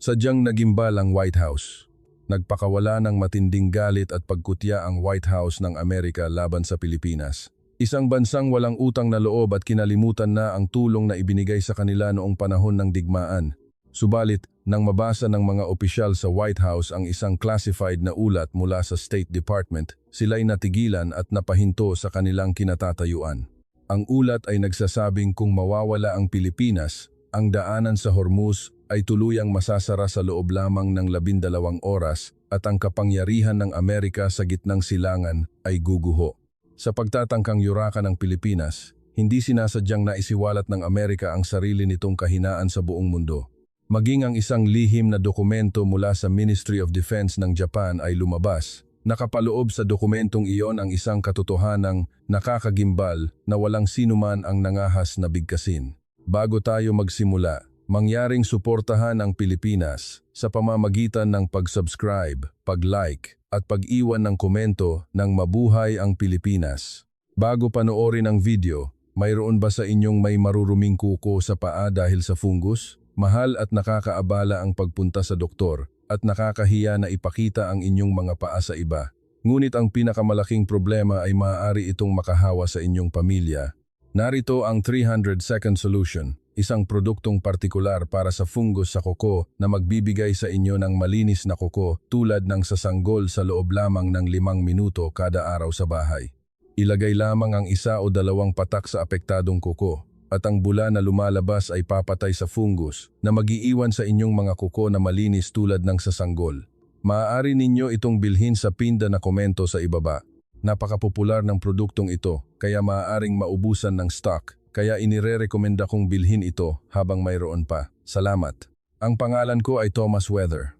Sadyang nagimbal ang White House. Nagpakawala ng matinding galit at pagkutya ang White House ng Amerika laban sa Pilipinas. Isang bansang walang utang na loob at kinalimutan na ang tulong na ibinigay sa kanila noong panahon ng digmaan. Subalit, nang mabasa ng mga opisyal sa White House ang isang classified na ulat mula sa State Department, sila'y natigilan at napahinto sa kanilang kinatatayuan. Ang ulat ay nagsasabing kung mawawala ang Pilipinas, ang daanan sa Hormuz ay tuluyang masasara sa loob lamang ng 12 oras at ang kapangyarihan ng Amerika sa gitnang silangan ay guguho. Sa pagtatangkang yurakan ng Pilipinas, hindi sinasadyang naisiwalat ng Amerika ang sarili nitong kahinaan sa buong mundo. Maging ang isang lihim na dokumento mula sa Ministry of Defense ng Japan ay lumabas. Nakapaloob sa dokumentong iyon ang isang katotohanang nakakagimbal na walang sinuman ang nangahas na bigkasin. Bago tayo magsimula, mangyaring suportahan ang Pilipinas sa pamamagitan ng pag-subscribe, pag-like at pag-iwan ng komento ng Mabuhay ang Pilipinas. Bago panoorin ang video, mayroon ba sa inyong may maruruming kuko sa paa dahil sa fungus? Mahal at nakakaabala ang pagpunta sa doktor at nakakahiya na ipakita ang inyong mga paa sa iba. Ngunit ang pinakamalaking problema ay maaari itong makahawa sa inyong pamilya. Narito ang 300-second solution, isang produktong partikular para sa fungus sa kuko na magbibigay sa inyo ng malinis na kuko tulad ng sasanggol sa loob lamang ng 5 minuto kada araw sa bahay. Ilagay lamang ang 1 o 2 patak sa apektadong kuko at ang bula na lumalabas ay papatay sa fungus na mag-iiwan sa inyong mga kuko na malinis tulad ng sasanggol. Maaari ninyo itong bilhin sa pinda na komento sa ibaba. Napakapopular ng produktong ito kaya maaaring maubusan ng stock kaya inirerekomenda kong bilhin ito habang mayroon pa. Salamat. Ang pangalan ko ay Thomas Weather.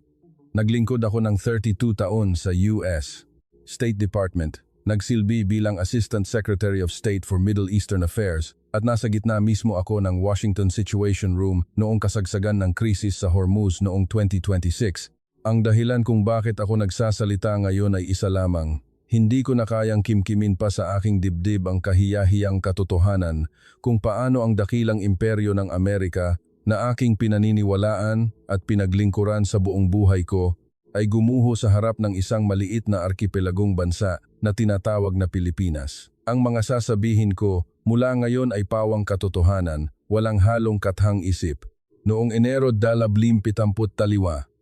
Naglingkod ako ng 32 taon sa US State Department. Nagsilbi bilang Assistant Secretary of State for Middle Eastern Affairs at nasa gitna mismo ako ng Washington Situation Room noong kasagsagan ng krisis sa Hormuz noong 2026. Ang dahilan kung bakit ako nagsasalita ngayon ay isa lamang. Hindi ko na kayang kimkimin pa sa aking dibdib ang kahiyahiyang katotohanan kung paano ang dakilang imperyo ng Amerika na aking pinaniniwalaan at pinaglingkuran sa buong buhay ko ay gumuho sa harap ng isang maliit na arkipelagong bansa na tinatawag na Pilipinas. Ang mga sasabihin ko mula ngayon ay pawang katotohanan, walang halong kathang isip. Noong Enero 2025,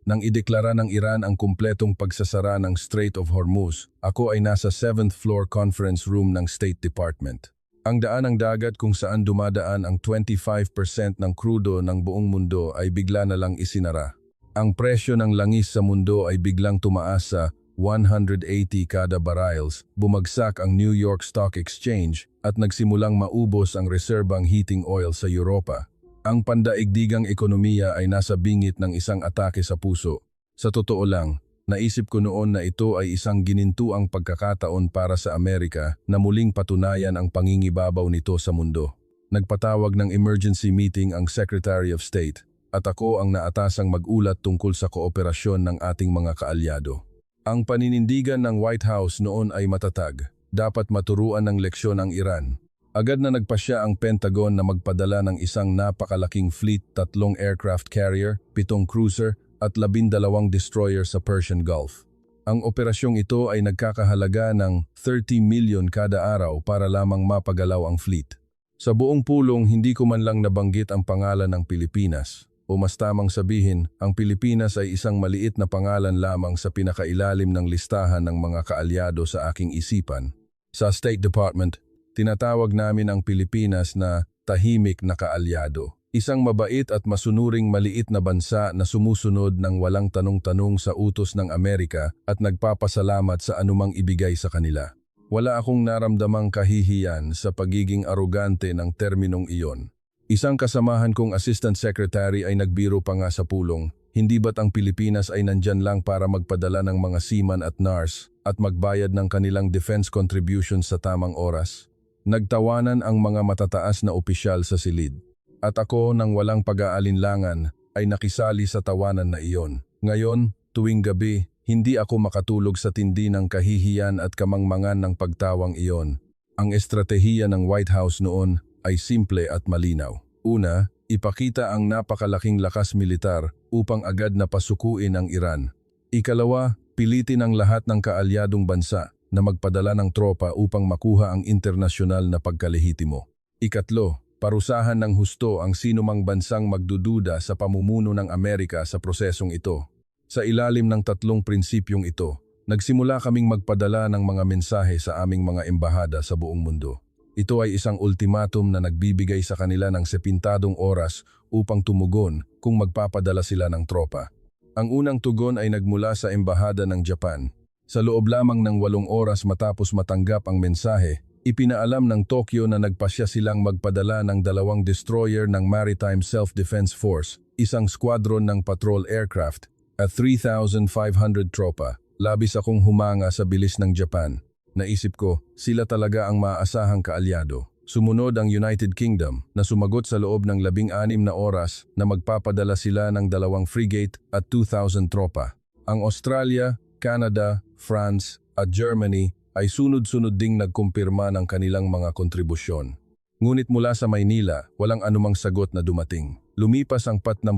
nang ideklara ng Iran ang kumpletong pagsasara ng Strait of Hormuz, ako ay nasa 7th floor conference room ng State Department. Ang daan ng dagat kung saan dumadaan ang 25% ng krudo ng buong mundo ay bigla na lang isinara. Ang presyo ng langis sa mundo ay biglang tumaas sa 180 kada barrels, bumagsak ang New York Stock Exchange at nagsimulang maubos ang reserbang heating oil sa Europa. Ang pandaigdigang ekonomiya ay nasa bingit ng isang atake sa puso. Sa totoo lang, naisip ko noon na ito ay isang ginintuang pagkakataon para sa Amerika na muling patunayan ang pangingibabaw nito sa mundo. Nagpatawag ng emergency meeting ang Secretary of State at ako ang naatasang mag-ulat tungkol sa kooperasyon ng ating mga kaalyado. Ang paninindigan ng White House noon ay matatag. Dapat maturuan ng leksyon ang Iran. Agad na nagpasya ang Pentagon na magpadala ng isang napakalaking fleet, 3 aircraft carrier, 7 cruiser at 12 destroyer sa Persian Gulf. Ang operasyong ito ay nagkakahalaga ng 30 million kada araw para lamang mapagalaw ang fleet. Sa buong pulong hindi ko man lang nabanggit ang pangalan ng Pilipinas. O mas tamang sabihin, ang Pilipinas ay isang maliit na pangalan lamang sa pinakailalim ng listahan ng mga kaalyado sa aking isipan. Sa State Department, tinatawag namin ang Pilipinas na tahimik na kaalyado. Isang mabait at masunuring maliit na bansa na sumusunod ng walang tanong-tanong sa utos ng Amerika at nagpapasalamat sa anumang ibigay sa kanila. Wala akong naramdamang kahihiyan sa pagiging arogante ng terminong iyon. Isang kasamahan kong Assistant Secretary ay nagbiro pa nga sa pulong, hindi ba't ang Pilipinas ay nandyan lang para magpadala ng mga seaman at nurse at magbayad ng kanilang defense contributions sa tamang oras? Nagtawanan ang mga matataas na opisyal sa silid. At ako nang walang pag-aalinlangan ay nakisali sa tawanan na iyon. Ngayon, tuwing gabi, hindi ako makatulog sa tindi ng kahihiyan at kamangmangan ng pagtawang iyon. Ang estratehiya ng White House noon ay simple at malinaw. Una, ipakita ang napakalaking lakas militar upang agad na pasukuin ang Iran. Ikalawa, pilitin ang lahat ng kaalyadong bansa na magpadala ng tropa upang makuha ang internasyonal na pagkalehitimo. Ikatlo, parusahan ng husto ang sinumang bansang magdududa sa pamumuno ng Amerika sa prosesong ito. Sa ilalim ng tatlong prinsipyong ito, nagsimula kaming magpadala ng mga mensahe sa aming mga embahada sa buong mundo. Ito ay isang ultimatum na nagbibigay sa kanila ng sepintadong oras upang tumugon kung magpapadala sila ng tropa. Ang unang tugon ay nagmula sa embahada ng Japan. Sa loob lamang ng 8 oras matapos matanggap ang mensahe, ipinaalam ng Tokyo na nagpasya silang magpadala ng 2 destroyer ng Maritime Self-Defense Force, isang squadron ng patrol aircraft, at 3,500 tropa. Labis akong humanga sa bilis ng Japan. Naisip ko, sila talaga ang maaasahang kaalyado. Sumunod ang United Kingdom na sumagot sa loob ng 16 na oras na magpapadala sila ng 2 frigate at 2,000 tropa. Ang Australia, Canada, France at Germany ay sunod-sunod ding nagkumpirma ng kanilang mga kontribusyon. Ngunit mula sa Maynila, walang anumang sagot na dumating. Lumipas ang 48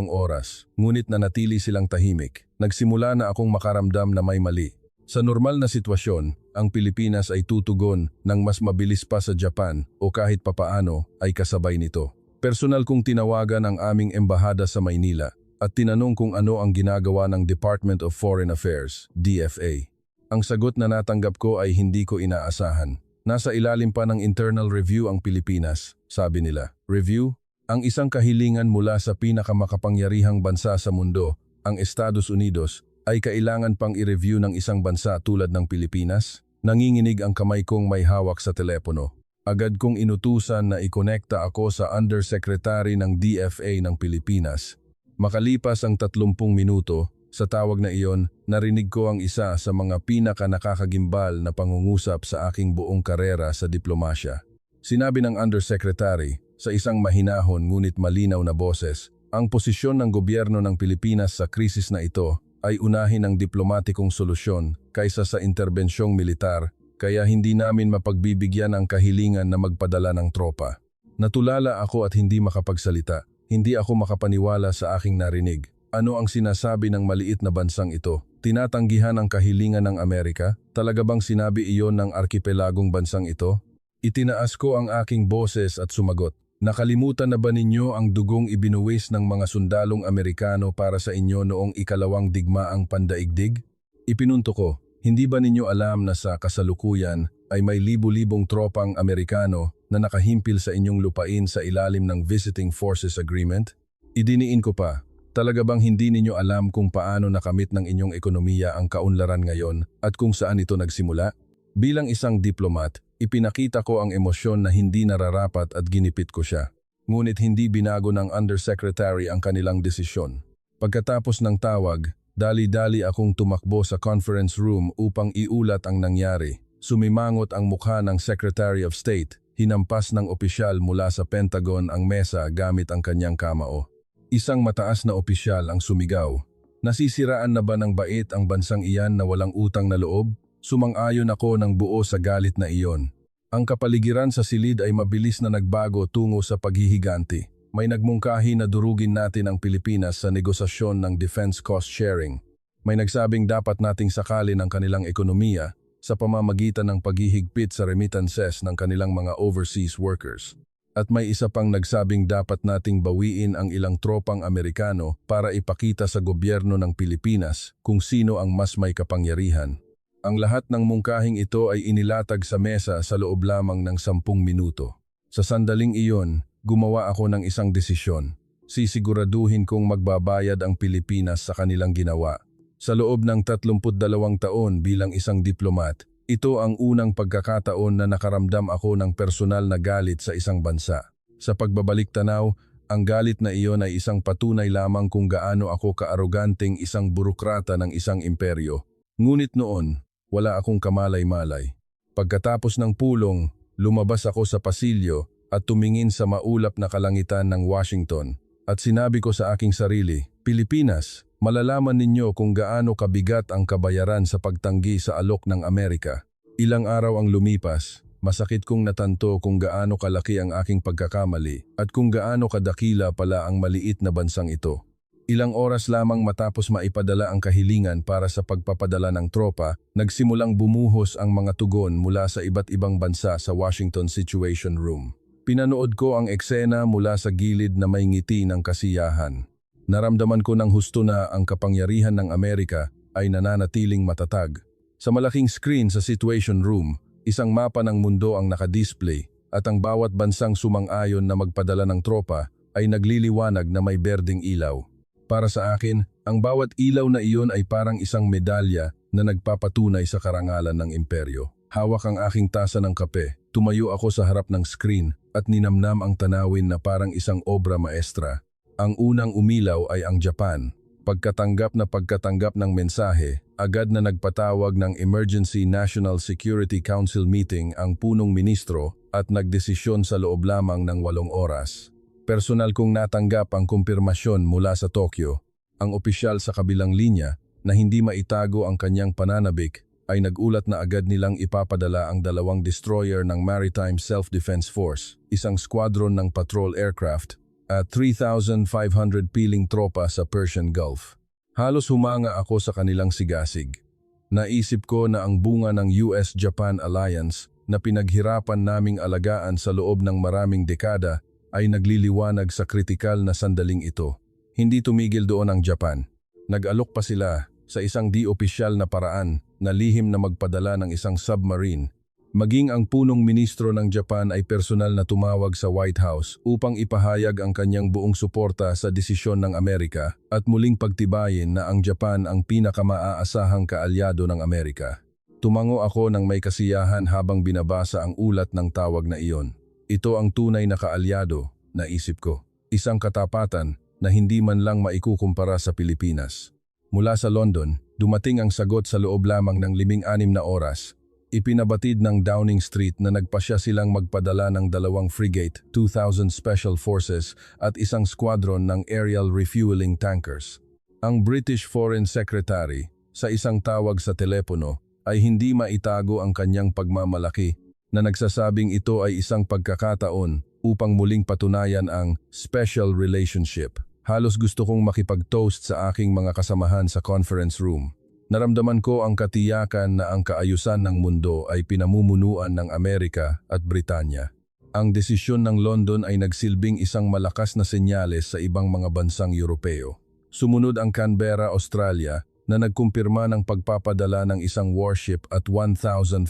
oras, ngunit nanatili silang tahimik. Nagsimula na akong makaramdam na may mali. Sa normal na sitwasyon, ang Pilipinas ay tutugon ng mas mabilis pa sa Japan o kahit papaano ay kasabay nito. Personal kong tinawagan ang aming embahada sa Maynila at tinanong kung ano ang ginagawa ng Department of Foreign Affairs, DFA. Ang sagot na natanggap ko ay hindi ko inaasahan. Nasa ilalim pa ng internal review ang Pilipinas, sabi nila. Review? Ang isang kahilingan mula sa pinakamakapangyarihang bansa sa mundo, ang Estados Unidos, ay kailangan pang i-review ng isang bansa tulad ng Pilipinas? Nanginginig ang kamay kong may hawak sa telepono. Agad kong inutusan na ikonekta ako sa Undersecretary ng DFA ng Pilipinas. Makalipas ang 30 minuto, sa tawag na iyon, narinig ko ang isa sa mga pinaka-nakakagimbal na pangungusap sa aking buong karera sa diplomasya. Sinabi ng Undersecretary, sa isang mahinahon ngunit malinaw na boses, ang posisyon ng gobyerno ng Pilipinas sa krisis na ito ay unahin ang diplomatikong solusyon kaysa sa interbensyong militar, kaya hindi namin mapagbibigyan ang kahilingan na magpadala ng tropa. Natulala ako at hindi makapagsalita. Hindi ako makapaniwala sa aking narinig. Ano ang sinasabi ng maliit na bansang ito? Tinatanggihan ang kahilingan ng Amerika? Talaga bang sinabi iyon ng arkipelagong bansang ito? Itinaas ko ang aking boses at sumagot. Nakalimutan na ba ninyo ang dugong ibinuwis ng mga sundalong Amerikano para sa inyo noong ikalawang digmaang pandaigdig? Ipinunto ko, hindi ba ninyo alam na sa kasalukuyan ay may libu-libong tropang Amerikano na nakahimpil sa inyong lupain sa ilalim ng Visiting Forces Agreement? Idiniin ko pa, talaga bang hindi ninyo alam kung paano nakamit ng inyong ekonomiya ang kaunlaran ngayon at kung saan ito nagsimula? Bilang isang diplomat, ipinakita ko ang emosyon na hindi nararapat at ginipit ko siya. Ngunit hindi binago ng Undersecretary ang kanilang desisyon. Pagkatapos ng tawag, dali-dali akong tumakbo sa conference room upang iulat ang nangyari. Sumimangot ang mukha ng Secretary of State, hinampas ng opisyal mula sa Pentagon ang mesa gamit ang kanyang kamao. Isang mataas na opisyal ang sumigaw. Nasisiraan na ba ng bait ang bansang iyan na walang utang na loob? Sumang-ayon ako ng buo sa galit na iyon. Ang kapaligiran sa silid ay mabilis na nagbago tungo sa paghihiganti. May nagmungkahi na durugin natin ang Pilipinas sa negosasyon ng defense cost sharing. May nagsabing dapat nating sakalin ang kanilang ekonomiya sa pamamagitan ng paghihigpit sa remittances ng kanilang mga overseas workers. At may isa pang nagsabing dapat nating bawiin ang ilang tropang Amerikano para ipakita sa gobyerno ng Pilipinas kung sino ang mas may kapangyarihan. Ang lahat ng mungkahing ito ay inilatag sa mesa sa loob lamang ng 10 minuto. Sa sandaling iyon, gumawa ako ng isang desisyon. Sisiguraduhin kong magbabayad ang Pilipinas sa kanilang ginawa. Sa loob ng 32 taon bilang isang diplomat, ito ang unang pagkakataon na nakaramdam ako ng personal na galit sa isang bansa. Sa pagbabalik tanaw, ang galit na iyon ay isang patunay lamang kung gaano ako kaaroganting isang burokrata ng isang imperyo. Ngunit noon, wala akong kamalay-malay. Pagkatapos ng pulong, lumabas ako sa pasilyo at tumingin sa maulap na kalangitan ng Washington. At sinabi ko sa aking sarili, Pilipinas, malalaman ninyo kung gaano kabigat ang kabayaran sa pagtanggi sa alok ng Amerika. Ilang araw ang lumipas, Masakit kong natanto kung gaano kalaki ang aking pagkakamali at kung gaano kadakila pala ang maliit na bansang ito. Ilang oras lamang matapos maipadala ang kahilingan para sa pagpapadala ng tropa, nagsimulang bumuhos ang mga tugon mula sa iba't ibang bansa sa Washington Situation Room. Pinanood ko ang eksena mula sa gilid na may ngiti ng kasiyahan. Naramdaman ko ng husto na ang kapangyarihan ng Amerika ay nananatiling matatag. Sa malaking screen sa Situation Room, isang mapa ng mundo ang nakadisplay at ang bawat bansang sumang-ayon na magpadala ng tropa ay nagliliwanag na may berdeng ilaw. Para sa akin, ang bawat ilaw na iyon ay parang isang medalya na nagpapatunay sa karangalan ng imperyo. Hawak ang aking tasa ng kape, tumayo ako sa harap ng screen at ninamnam ang tanawin na parang isang obra maestra. Ang unang umilaw ay ang Japan. Pagkatanggap ng mensahe, agad na nagpatawag ng Emergency National Security Council meeting ang punong ministro at nagdesisyon sa loob lamang ng 8 oras. Personal kong natanggap ang kumpirmasyon mula sa Tokyo. Ang opisyal sa kabilang linya na hindi maitago ang kanyang pananabik ay nagulat na agad nilang ipapadala ang 2 destroyer ng Maritime Self-Defense Force, isang squadron ng patrol aircraft, at 3,500 piling tropa sa Persian Gulf. Halos humanga ako sa kanilang sigasig. Naisip ko na ang bunga ng US-Japan Alliance na pinaghirapan naming alagaan sa loob ng maraming dekada ay nagliliwanag sa kritikal na sandaling ito. Hindi tumigil doon ang Japan. Nag-alok pa sila sa isang di-opisyal na paraan na lihim na magpadala ng isang submarine. Maging ang punong ministro ng Japan ay personal na tumawag sa White House upang ipahayag ang kanyang buong suporta sa desisyon ng Amerika at muling pagtibayin na ang Japan ang pinakamaasahang kaalyado ng Amerika. Tumango ako ng may kasiyahan habang binabasa ang ulat ng tawag na iyon. Ito ang tunay na kaalyado, naisip ko. Isang katapatan na hindi man lang maikukumpara sa Pilipinas. Mula sa London, dumating ang sagot sa loob lamang ng 16 na oras. Ipinabatid ng Downing Street na nagpasya silang magpadala ng 2 frigate, 2,000 special forces at isang squadron ng aerial refueling tankers. Ang British Foreign Secretary, sa isang tawag sa telepono, ay hindi maitago ang kanyang pagmamalaki na nagsasabing ito ay isang pagkakataon upang muling patunayan ang special relationship. Halos gusto kong makipag-toast sa aking mga kasamahan sa conference room. Naramdaman ko ang katiyakan na ang kaayusan ng mundo ay pinamumunuan ng Amerika at Britanya. Ang desisyon ng London ay nagsilbing isang malakas na senyales sa ibang mga bansang Europeo. Sumunod ang Canberra, Australia, na nagkumpirma ng pagpapadala ng isang warship at 1,500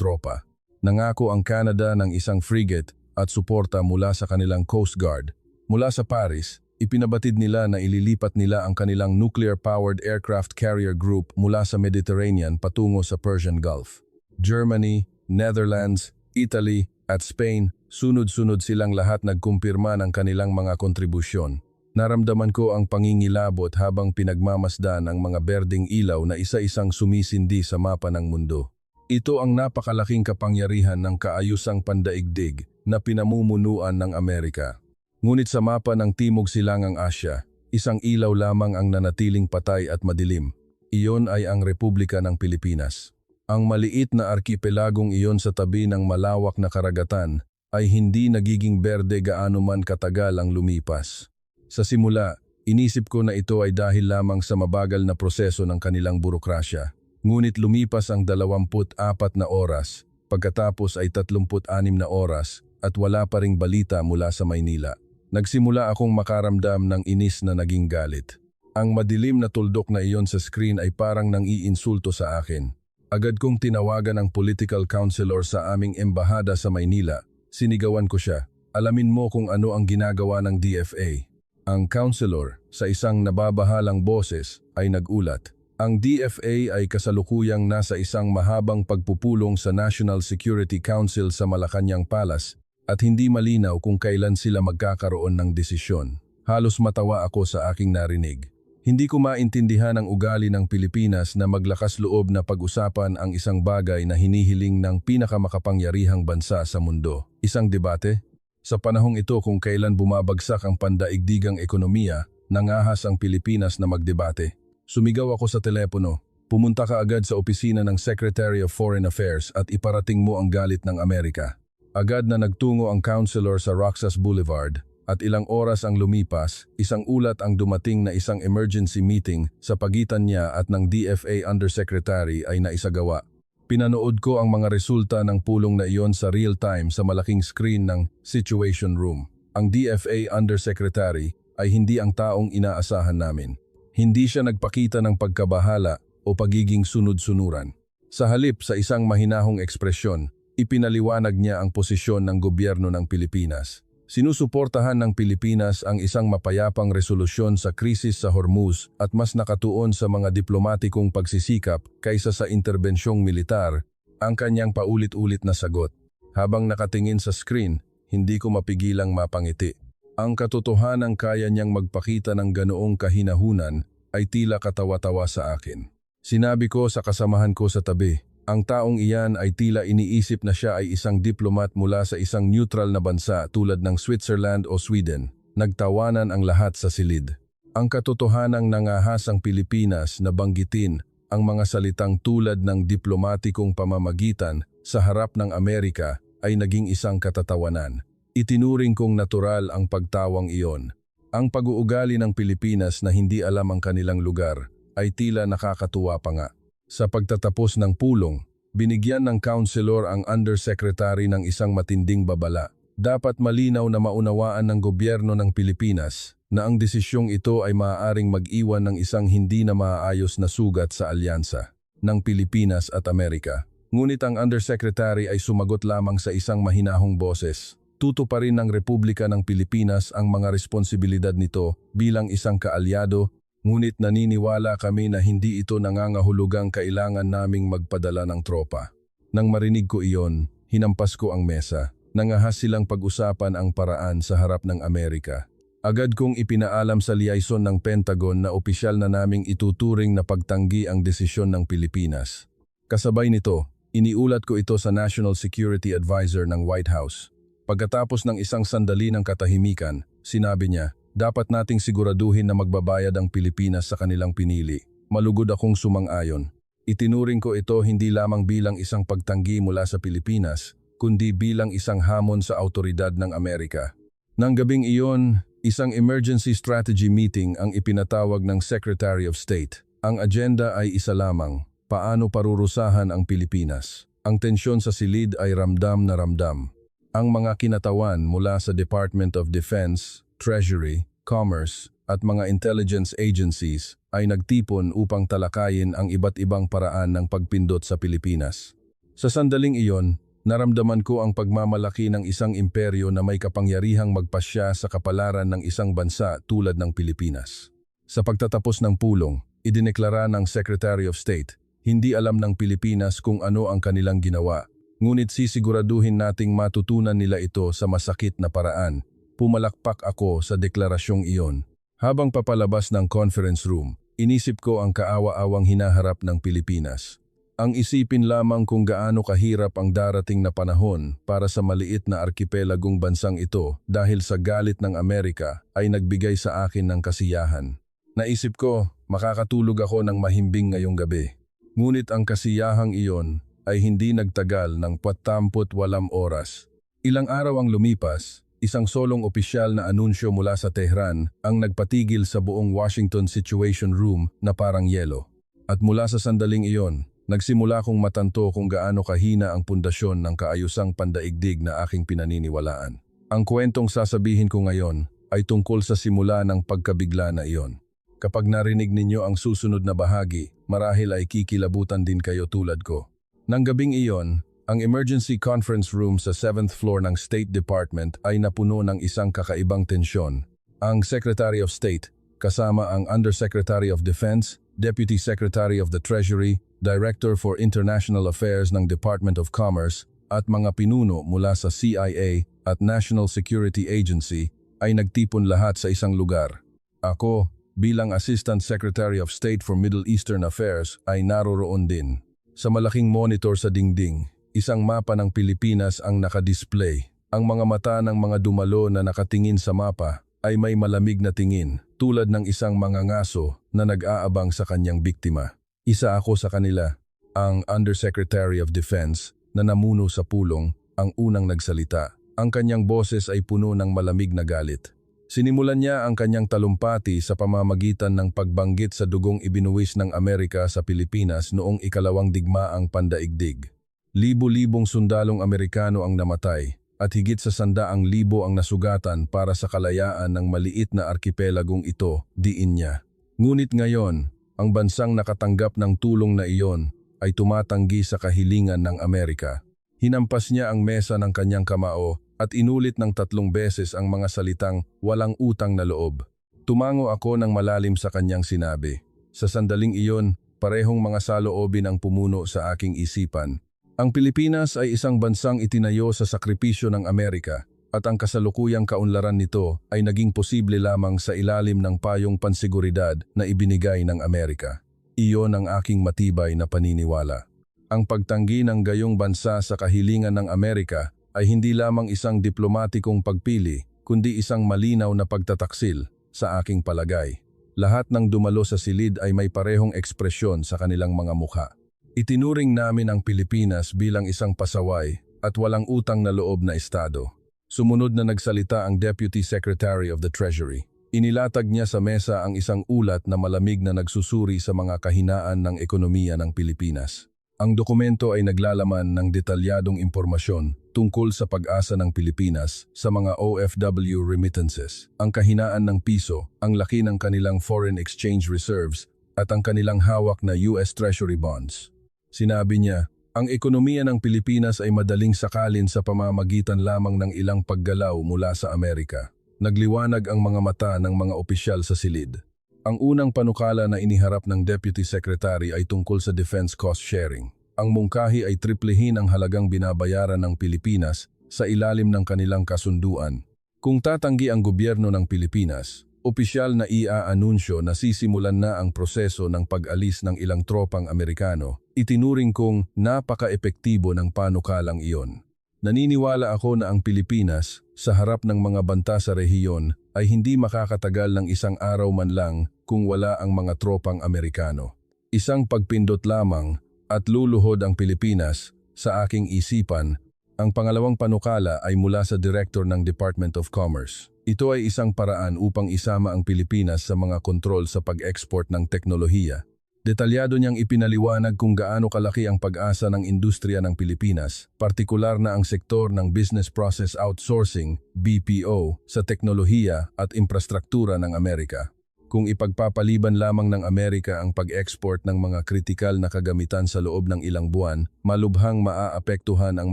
tropa. Nangako ang Canada ng isang frigate at suporta mula sa kanilang Coast Guard. Mula sa Paris, ipinabatid nila na ililipat nila ang kanilang nuclear-powered aircraft carrier group mula sa Mediterranean patungo sa Persian Gulf. Germany, Netherlands, Italy at Spain, sunod-sunod silang lahat nagkumpirma ng kanilang mga kontribusyon. Naramdaman ko ang pangingilabot habang pinagmamasdan ang mga berdeng ilaw na isa-isang sumisindi sa mapa ng mundo. Ito ang napakalaking kapangyarihan ng kaayusang pandaigdig na pinamumunuan ng Amerika. Ngunit sa mapa ng Timog Silangang Asya, isang ilaw lamang ang nanatiling patay at madilim. Iyon ay ang Republika ng Pilipinas. Ang maliit na arkipelagong iyon sa tabi ng malawak na karagatan ay hindi nagiging berde gaano man katagal ang lumipas. Sa simula, inisip ko na ito ay dahil lamang sa mabagal na proseso ng kanilang burokrasya. Ngunit lumipas ang 24 na oras, pagkatapos ay 36 na oras at wala pa ring balita mula sa Maynila. Nagsimula akong makaramdam ng inis na naging galit. Ang madilim na tuldok na iyon sa screen ay parang nang-iinsulto sa akin. Agad kong tinawagan ang political counselor sa aming embahada sa Maynila. Sinigawan ko siya, alamin mo kung ano ang ginagawa ng DFA. Ang counselor, sa isang nababahalang boses, ay nagulat. Ang DFA ay kasalukuyang nasa isang mahabang pagpupulong sa National Security Council sa Malacanang Palace at hindi malinaw kung kailan sila magkakaroon ng desisyon. Halos matawa ako sa aking narinig. Hindi ko maintindihan ang ugali ng Pilipinas na maglakas loob na pag-usapan ang isang bagay na hinihiling ng pinakamakapangyarihang bansa sa mundo. Isang debate? Sa panahong ito kung kailan bumabagsak ang pandaigdigang ekonomiya, nangahas ang Pilipinas na magdebate. Sumigaw ako sa telepono, pumunta ka agad sa opisina ng Secretary of Foreign Affairs at iparating mo ang galit ng Amerika. Agad na nagtungo ang counselor sa Roxas Boulevard at ilang oras ang lumipas, isang ulat ang dumating na isang emergency meeting sa pagitan niya at ng DFA Undersecretary ay naisagawa. Pinanood ko ang mga resulta ng pulong na iyon sa real-time sa malaking screen ng Situation Room. Ang DFA Undersecretary ay hindi ang taong inaasahan namin. Hindi siya nagpakita ng pagkabahala o pagiging sunod-sunuran. Sa halip sa isang mahinahong ekspresyon, ipinaliwanag niya ang posisyon ng gobyerno ng Pilipinas. Sinusuportahan ng Pilipinas ang isang mapayapang resolusyon sa krisis sa Hormuz at mas nakatuon sa mga diplomatikong pagsisikap kaysa sa interbensyong militar, ang kanyang paulit-ulit na sagot. Habang nakatingin sa screen, hindi ko mapigilang mapangiti. Ang katotohanang kaya niyang magpakita ng ganoong kahinahunan ay tila katawa-tawa sa akin. Sinabi ko sa kasamahan ko sa tabi, ang taong iyan ay tila iniisip na siya ay isang diplomat mula sa isang neutral na bansa tulad ng Switzerland o Sweden. Nagtawanan ang lahat sa silid. Ang katotohanang nangahas ang Pilipinas na banggitin ang mga salitang tulad ng diplomatikong pamamagitan sa harap ng Amerika ay naging isang katatawanan. Itinuring kong natural ang pagtawang iyon. Ang pag-uugali ng Pilipinas na hindi alam ang kanilang lugar ay tila nakakatuwa pa nga. Sa pagtatapos ng pulong, binigyan ng counselor ang undersecretary ng isang matinding babala. Dapat malinaw na maunawaan ng gobyerno ng Pilipinas na ang desisyong ito ay maaaring mag-iwan ng isang hindi na maaayos na sugat sa alyansa ng Pilipinas at Amerika. Ngunit ang undersecretary ay sumagot lamang sa isang mahinahong boses. Tutuparin ng Republika ng Pilipinas ang mga responsibilidad nito bilang isang kaalyado. Ngunit naniniwala kami na hindi ito nangangahulugang kailangan naming magpadala ng tropa. Nang marinig ko iyon, hinampas ko ang mesa. Nangahas silang pag-usapan ang paraan sa harap ng Amerika. Agad kong ipinaalam sa liaison ng Pentagon na opisyal na naming ituturing na pagtanggi ang desisyon ng Pilipinas. Kasabay nito, iniulat ko ito sa National Security Advisor ng White House. Pagkatapos ng isang sandali ng katahimikan, sinabi niya, dapat nating siguraduhin na magbabayad ang Pilipinas sa kanilang pinili. Malugod akong sumang-ayon. Itinuring ko ito hindi lamang bilang isang pagtanggi mula sa Pilipinas, kundi bilang isang hamon sa autoridad ng Amerika. Nang gabing iyon, isang emergency strategy meeting ang ipinatawag ng Secretary of State. Ang agenda ay isa lamang, paano parurusahan ang Pilipinas. Ang tensyon sa silid ay ramdam na ramdam. Ang mga kinatawan mula sa Department of Defense, Treasury, Commerce at mga intelligence agencies ay nagtipon upang talakayin ang iba't ibang paraan ng pagpindot sa Pilipinas. Sa sandaling iyon, naramdaman ko ang pagmamalaki ng isang imperyo na may kapangyarihang magpasya sa kapalaran ng isang bansa tulad ng Pilipinas. Sa pagtatapos ng pulong, idineklara ng Secretary of State, hindi alam ng Pilipinas kung ano ang kanilang ginawa, ngunit sisiguraduhin nating matutunan nila ito sa masakit na paraan. Pumalakpak ako sa deklarasyong iyon. Habang papalabas ng conference room, inisip ko ang kaawa-awang hinaharap ng Pilipinas. Ang isipin lamang kung gaano kahirap ang darating na panahon para sa maliit na arkipelagong bansang ito dahil sa galit ng Amerika ay nagbigay sa akin ng kasiyahan. Naisip ko, makakatulog ako ng mahimbing ngayong gabi. Ngunit ang kasiyahang iyon ay hindi nagtagal ng 48 oras. Ilang araw ang lumipas. Isang solong opisyal na anunsyo mula sa Tehran ang nagpatigil sa buong Washington Situation Room na parang yelo. At mula sa sandaling iyon, nagsimula kong matanto kung gaano kahina ang pundasyon ng kaayusang pandaigdig na aking pinaniniwalaan. Ang kwentong sasabihin ko ngayon ay tungkol sa simula ng pagkabigla na iyon. Kapag narinig ninyo ang susunod na bahagi, marahil ay kikilabutan din kayo tulad ko. Nang gabing iyon, ang emergency conference room sa 7th floor ng State Department ay napuno ng isang kakaibang tensyon. Ang Secretary of State, kasama ang Undersecretary of Defense, Deputy Secretary of the Treasury, Director for International Affairs ng Department of Commerce, at mga pinuno mula sa CIA at National Security Agency ay nagtipon lahat sa isang lugar. Ako, bilang Assistant Secretary of State for Middle Eastern Affairs, ay naroroon din. Sa malaking monitor sa dingding, isang mapa ng Pilipinas ang nakadisplay. Ang mga mata ng mga dumalo na nakatingin sa mapa ay may malamig na tingin, tulad ng isang mangangaso na nag-aabang sa kanyang biktima. Isa ako sa kanila, ang Undersecretary of Defense na namuno sa pulong, ang unang nagsalita. Ang kanyang boses ay puno ng malamig na galit. Sinimulan niya ang kanyang talumpati sa pamamagitan ng pagbanggit sa dugong ibinuwis ng Amerika sa Pilipinas noong ikalawang digmaang pandaigdig. Libo-libong sundalong Amerikano ang namatay at higit sa 100,000 ang nasugatan para sa kalayaan ng maliit na arkipelagong ito, diin niya. Ngunit ngayon, ang bansang nakatanggap ng tulong na iyon ay tumatanggi sa kahilingan ng Amerika. Hinampas niya ang mesa ng kanyang kamao at inulit ng 3 beses ang mga salitang walang utang na loob. Tumango ako ng malalim sa kanyang sinabi. Sa sandaling iyon, parehong mga saloobin ang pumuno sa aking isipan. Ang Pilipinas ay isang bansang itinayo sa sakripisyo ng Amerika at ang kasalukuyang kaunlaran nito ay naging posible lamang sa ilalim ng payong pansiguridad na ibinigay ng Amerika. Iyon ang aking matibay na paniniwala. Ang pagtanggi ng gayong bansa sa kahilingan ng Amerika ay hindi lamang isang diplomatikong pagpili, kundi isang malinaw na pagtataksil sa aking palagay. Lahat ng dumalo sa silid ay may parehong ekspresyon sa kanilang mga mukha. Itinuring namin ang Pilipinas bilang isang pasaway at walang utang na loob na estado. Sumunod na nagsalita ang Deputy Secretary of the Treasury. Inilatag niya sa mesa ang isang ulat na malamig na nagsusuri sa mga kahinaan ng ekonomiya ng Pilipinas. Ang dokumento ay naglalaman ng detalyadong impormasyon tungkol sa pag-asa ng Pilipinas sa mga OFW remittances, ang kahinaan ng piso, ang laki ng kanilang foreign exchange reserves at ang kanilang hawak na US Treasury bonds. Sinabi niya, ang ekonomiya ng Pilipinas ay madaling sakalin sa pamamagitan lamang ng ilang paggalaw mula sa Amerika. Nagliwanag ang mga mata ng mga opisyal sa silid. Ang unang panukala na iniharap ng Deputy Secretary ay tungkol sa defense cost sharing. Ang mungkahi ay triplehin ang halagang binabayaran ng Pilipinas sa ilalim ng kanilang kasunduan. Kung tatanggi ang gobyerno ng Pilipinas, opisyal na ia-anunsyo na sisimulan na ang proseso ng pag-alis ng ilang tropang Amerikano. Itinuring kong napaka-epektibo ng panukalang iyon. Naniniwala ako na ang Pilipinas, sa harap ng mga banta sa rehiyon, ay hindi makakatagal ng isang araw man lang kung wala ang mga tropang Amerikano. Isang pagpindot lamang at luluhod ang Pilipinas sa aking isipan. Ang pangalawang panukala ay mula sa Director ng Department of Commerce. Ito ay isang paraan upang isama ang Pilipinas sa mga kontrol sa pag-export ng teknolohiya. Detalyado niyang ipinaliwanag kung gaano kalaki ang pag-asa ng industriya ng Pilipinas, partikular na ang sektor ng Business Process Outsourcing, BPO, sa teknolohiya at infrastruktura ng Amerika. Kung ipagpapaliban lamang ng Amerika ang pag-export ng mga kritikal na kagamitan sa loob ng ilang buwan, malubhang maaapektuhan ang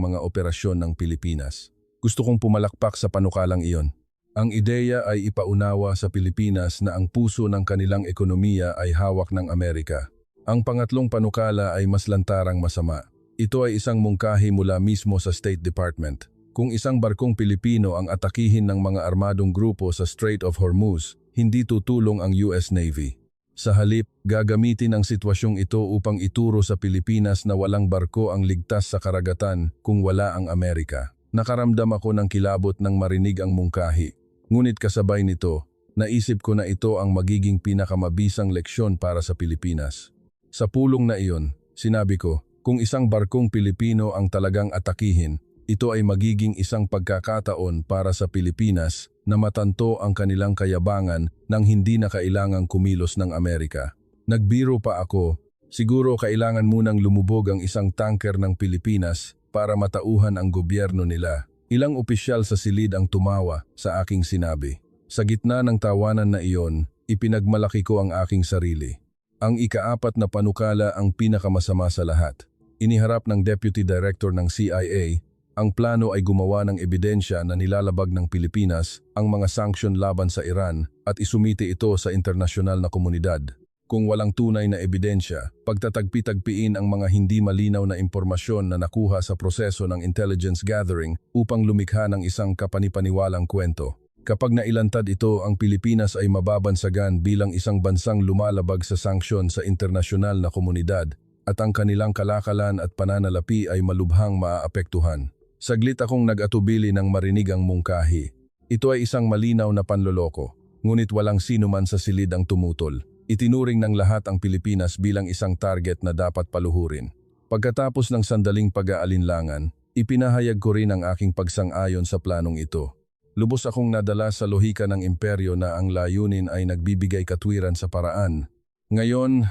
mga operasyon ng Pilipinas. Gusto kong pumalakpak sa panukalang iyon. Ang ideya ay ipaunawa sa Pilipinas na ang puso ng kanilang ekonomiya ay hawak ng Amerika. Ang pangatlong panukala ay mas lantarang masama. Ito ay isang mungkahi mula mismo sa State Department. Kung isang barkong Pilipino ang atakihin ng mga armadong grupo sa Strait of Hormuz, hindi tutulong ang US Navy. Sa halip, gagamitin ang sitwasyong ito upang ituro sa Pilipinas na walang barko ang ligtas sa karagatan kung wala ang Amerika. Nakaramdam ako ng kilabot nang marinig ang mungkahi. Ngunit kasabay nito, naisip ko na ito ang magiging pinakamabisang leksyon para sa Pilipinas. Sa pulong na iyon, sinabi ko, kung isang barkong Pilipino ang talagang atakihin, ito ay magiging isang pagkakataon para sa Pilipinas na matanto ang kanilang kayabangan nang hindi na kailangang kumilos ng Amerika. Nagbiro pa ako, siguro kailangan munang lumubog ang isang tanker ng Pilipinas para matauhan ang gobyerno nila. Ilang opisyal sa silid ang tumawa sa aking sinabi. Sa gitna ng tawanan na iyon, ipinagmalaki ko ang aking sarili. Ang ika-4 na panukala ang pinakamasama sa lahat. Iniharap ng Deputy Director ng CIA, ang plano ay gumawa ng ebidensya na nilalabag ng Pilipinas ang mga sanksyon laban sa Iran at isumite ito sa internasyonal na komunidad. Kung walang tunay na ebidensya, pagtatagpi-tagpiin ang mga hindi malinaw na impormasyon na nakuha sa proseso ng intelligence gathering upang lumikha ng isang kapanipaniwalang kwento. Kapag nailantad ito, ang Pilipinas ay mababansagan bilang isang bansang lumalabag sa sanksyon sa internasyonal na komunidad at ang kanilang kalakalan at pananalapi ay malubhang maaapektuhan. Saglit akong nag-atubili nang marinig ang mungkahi. Ito ay isang malinaw na panloloko, ngunit walang sino man sa silid ang tumutol. Itinuring ng lahat ang Pilipinas bilang isang target na dapat paluhurin. Pagkatapos ng sandaling pag-aalinlangan, ipinahayag ko rin ang aking pagsang-ayon sa planong ito. Lubos akong nadala sa lohika ng imperyo na ang layunin ay nagbibigay katwiran sa paraan. Ngayon,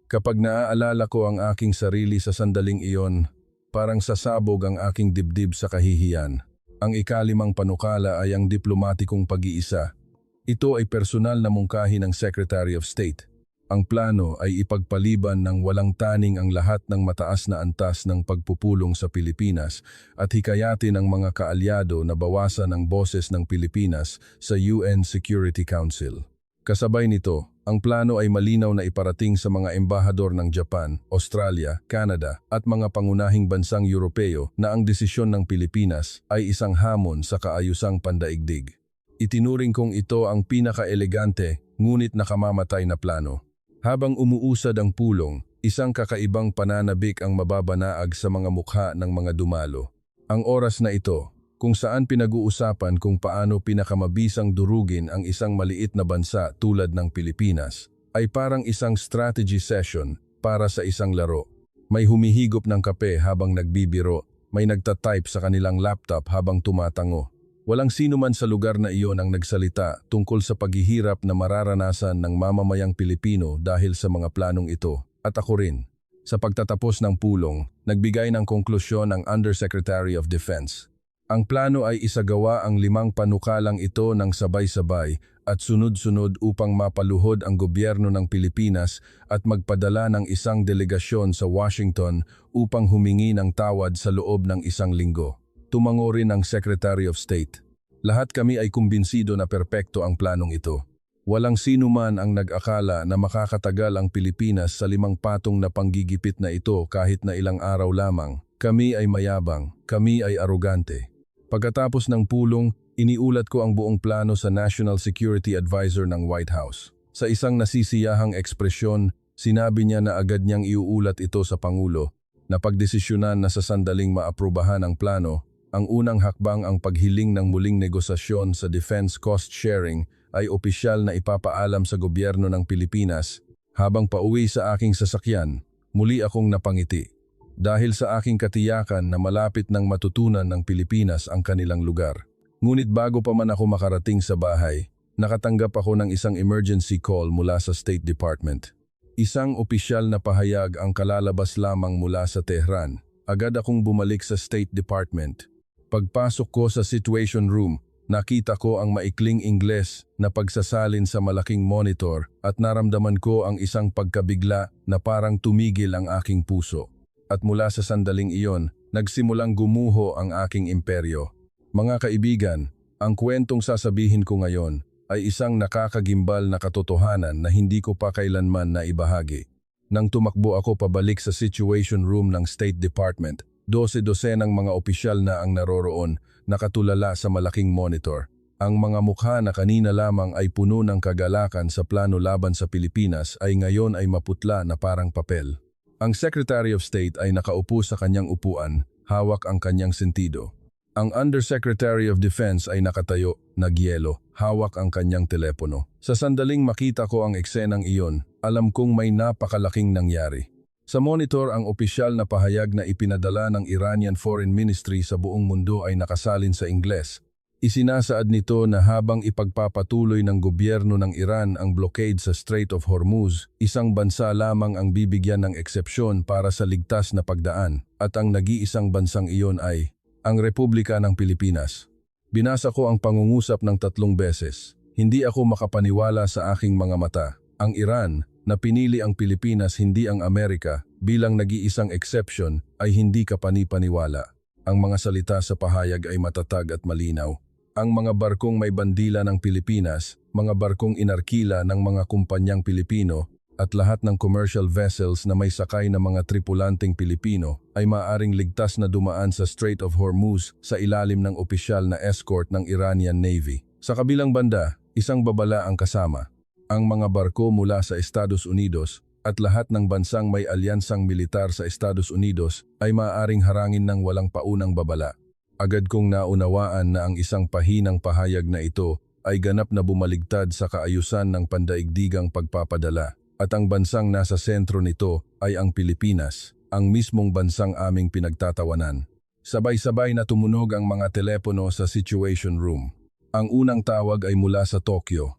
kapag naaalala ko ang aking sarili sa sandaling iyon, parang sasabog ang aking dibdib sa kahihiyan. Ang ikalimang panukala ay ang diplomatikong pag-iisa. Ito ay personal na mungkahi ng Secretary of State. Ang plano ay ipagpaliban ng walang taning ang lahat ng mataas na antas ng pagpupulong sa Pilipinas at hikayatin ang mga kaalyado na bawasan ang boses ng Pilipinas sa UN Security Council. Kasabay nito, ang plano ay malinaw na iparating sa mga embahador ng Japan, Australia, Canada at mga pangunahing bansang Europeo na ang desisyon ng Pilipinas ay isang hamon sa kaayusang pandaigdig. Itinuring kong ito ang pinaka-elegante ngunit nakamamatay na plano. Habang umuusad ang pulong, isang kakaibang pananabik ang mababanaag sa mga mukha ng mga dumalo. Ang oras na ito, kung saan pinag-uusapan kung paano pinakamabisang durugin ang isang maliit na bansa tulad ng Pilipinas, ay parang isang strategy session para sa isang laro. May humihigop ng kape habang nagbibiro, may nagtatype sa kanilang laptop habang tumatango. Walang sino man sa lugar na iyon ang nagsalita tungkol sa paghihirap na mararanasan ng mamamayang Pilipino dahil sa mga planong ito, at ako rin. Sa pagtatapos ng pulong, nagbigay ng konklusyon ang Undersecretary of Defense. Ang plano ay isagawa ang 5 panukalang ito ng sabay-sabay at sunod-sunod upang mapaluhod ang gobyerno ng Pilipinas at magpadala ng isang delegasyon sa Washington upang humingi ng tawad sa loob ng 1 linggo. Tumango rin ang Secretary of State. Lahat kami ay kumbinsido na perpekto ang planong ito. Walang sino man ang nag-akala na makakatagal ang Pilipinas sa 5 patong na panggigipit na ito kahit na ilang araw lamang. Kami ay mayabang, kami ay arogante. Pagkatapos ng pulong, iniulat ko ang buong plano sa National Security Advisor ng White House. Sa isang nasisiyahang ekspresyon, sinabi niya na agad niyang iuulat ito sa Pangulo, na pagdesisyonan na sa sandaling maaprubahan ang plano. Ang unang hakbang ang paghiling ng muling negosasyon sa defense cost sharing ay opisyal na ipapaalam sa gobyerno ng Pilipinas. Habang pauwi sa aking sasakyan, muli akong napangiti. Dahil sa aking katiyakan na malapit nang matutunan ng Pilipinas ang kanilang lugar. Ngunit bago pa man ako makarating sa bahay, nakatanggap ako ng isang emergency call mula sa State Department. Isang opisyal na pahayag ang kalalabas lamang mula sa Tehran. Agad akong bumalik sa State Department. Pagpasok ko sa Situation Room, nakita ko ang maikling Ingles na pagsasalin sa malaking monitor at naramdaman ko ang isang pagkabigla na parang tumigil ang aking puso. At mula sa sandaling iyon, nagsimulang gumuho ang aking imperyo. Mga kaibigan, ang kwentong sasabihin ko ngayon ay isang nakakagimbal na katotohanan na hindi ko pa kailanman naibahagi. Nang tumakbo ako pabalik sa Situation Room ng State Department, 12-dosenang mga opisyal na ang naroroon, nakatulala sa malaking monitor. Ang mga mukha na kanina lamang ay puno ng kagalakan sa plano laban sa Pilipinas ay ngayon ay maputla na parang papel. Ang Secretary of State ay nakaupo sa kanyang upuan, hawak ang kanyang sentido. Ang Undersecretary of Defense ay nakatayo, nagyelo, hawak ang kanyang telepono. Sa sandaling makita ko ang eksenang iyon, alam kong may napakalaking nangyari. Sa monitor, ang opisyal na pahayag na ipinadala ng Iranian Foreign Ministry sa buong mundo ay nakasalin sa Ingles. Isinasaad nito na habang ipagpapatuloy ng gobyerno ng Iran ang blockade sa Strait of Hormuz, isang bansa lamang ang bibigyan ng eksepsyon para sa ligtas na pagdaan, at ang nag-iisang bansang iyon ay ang Republika ng Pilipinas. Binasa ko ang pangungusap ng 3 beses. Hindi ako makapaniwala sa aking mga mata. Ang Iran, na pinili ang Pilipinas hindi ang Amerika bilang nag-iisang exception ay hindi kapani-paniwala. Ang mga salita sa pahayag ay matatag at malinaw. Ang mga barkong may bandila ng Pilipinas, mga barkong inarkila ng mga kumpanyang Pilipino at lahat ng commercial vessels na may sakay na mga tripulanteng Pilipino ay maaaring ligtas na dumaan sa Strait of Hormuz sa ilalim ng opisyal na escort ng Iranian Navy. Sa kabilang banda, isang babala ang kasama. Ang mga barko mula sa Estados Unidos at lahat ng bansang may alyansang militar sa Estados Unidos ay maaaring harangin ng walang paunang babala. Agad kong naunawaan na ang isang pahinang pahayag na ito ay ganap na bumaligtad sa kaayusan ng pandaigdigang pagpapadala at ang bansang nasa sentro nito ay ang Pilipinas, ang mismong bansang aming pinagtatawanan. Sabay-sabay na tumunog ang mga telepono sa Situation Room. Ang unang tawag ay mula sa Tokyo.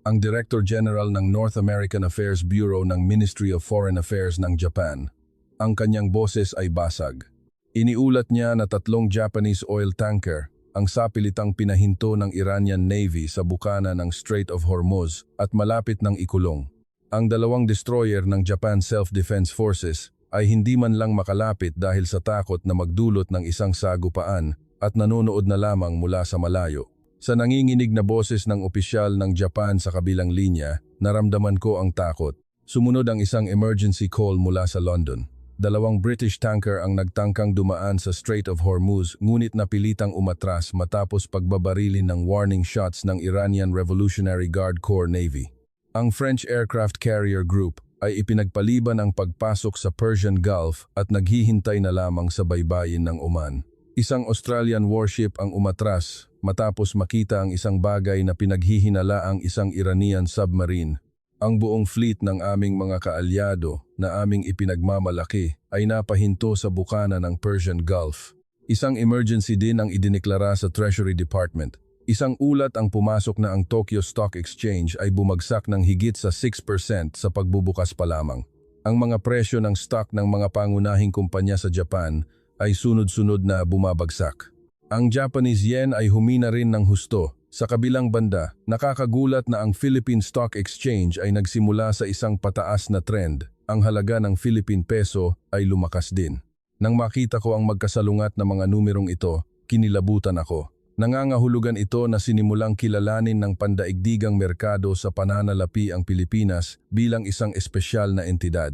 Ang Director General ng North American Affairs Bureau ng Ministry of Foreign Affairs ng Japan. Ang kanyang boses ay basag. Iniulat niya na 3 Japanese oil tanker ang sapilitang pinahinto ng Iranian Navy sa bukana ng Strait of Hormuz at malapit ng ikulong. Ang 2 destroyer ng Japan Self-Defense Forces ay hindi man lang makalapit dahil sa takot na magdulot ng isang sagupaan at nanonood na lamang mula sa malayo. Sa nanginginig na boses ng opisyal ng Japan sa kabilang linya, naramdaman ko ang takot. Sumunod ang isang emergency call mula sa London. 2 British tanker ang nagtangkang dumaan sa Strait of Hormuz ngunit napilitang umatras matapos pagbabarilin ng warning shots ng Iranian Revolutionary Guard Corps Navy. Ang French Aircraft Carrier Group ay ipinagpaliban ang pagpasok sa Persian Gulf at naghihintay na lamang sa baybayin ng Oman. Isang Australian warship ang umatras matapos makita ang isang bagay na pinaghihinala ang isang Iranian submarine. Ang buong fleet ng aming mga kaalyado na aming ipinagmamalaki ay napahinto sa bukana ng Persian Gulf. Isang emergency din ang idineklara sa Treasury Department. Isang ulat ang pumasok na ang Tokyo Stock Exchange ay bumagsak ng higit sa 6% sa pagbubukas pa lamang. Ang mga presyo ng stock ng mga pangunahing kumpanya sa Japan ay sunod-sunod na bumabagsak. Ang Japanese yen ay humina rin ng husto. Sa kabilang banda, nakakagulat na ang Philippine Stock Exchange ay nagsimula sa isang pataas na trend. Ang halaga ng Philippine peso ay lumakas din. Nang makita ko ang magkasalungat na mga numerong ito, kinilabutan ako. Nangangahulugan ito na sinimulang kilalanin ng pandaigdigang merkado sa pananalapi ang Pilipinas bilang isang espesyal na entidad.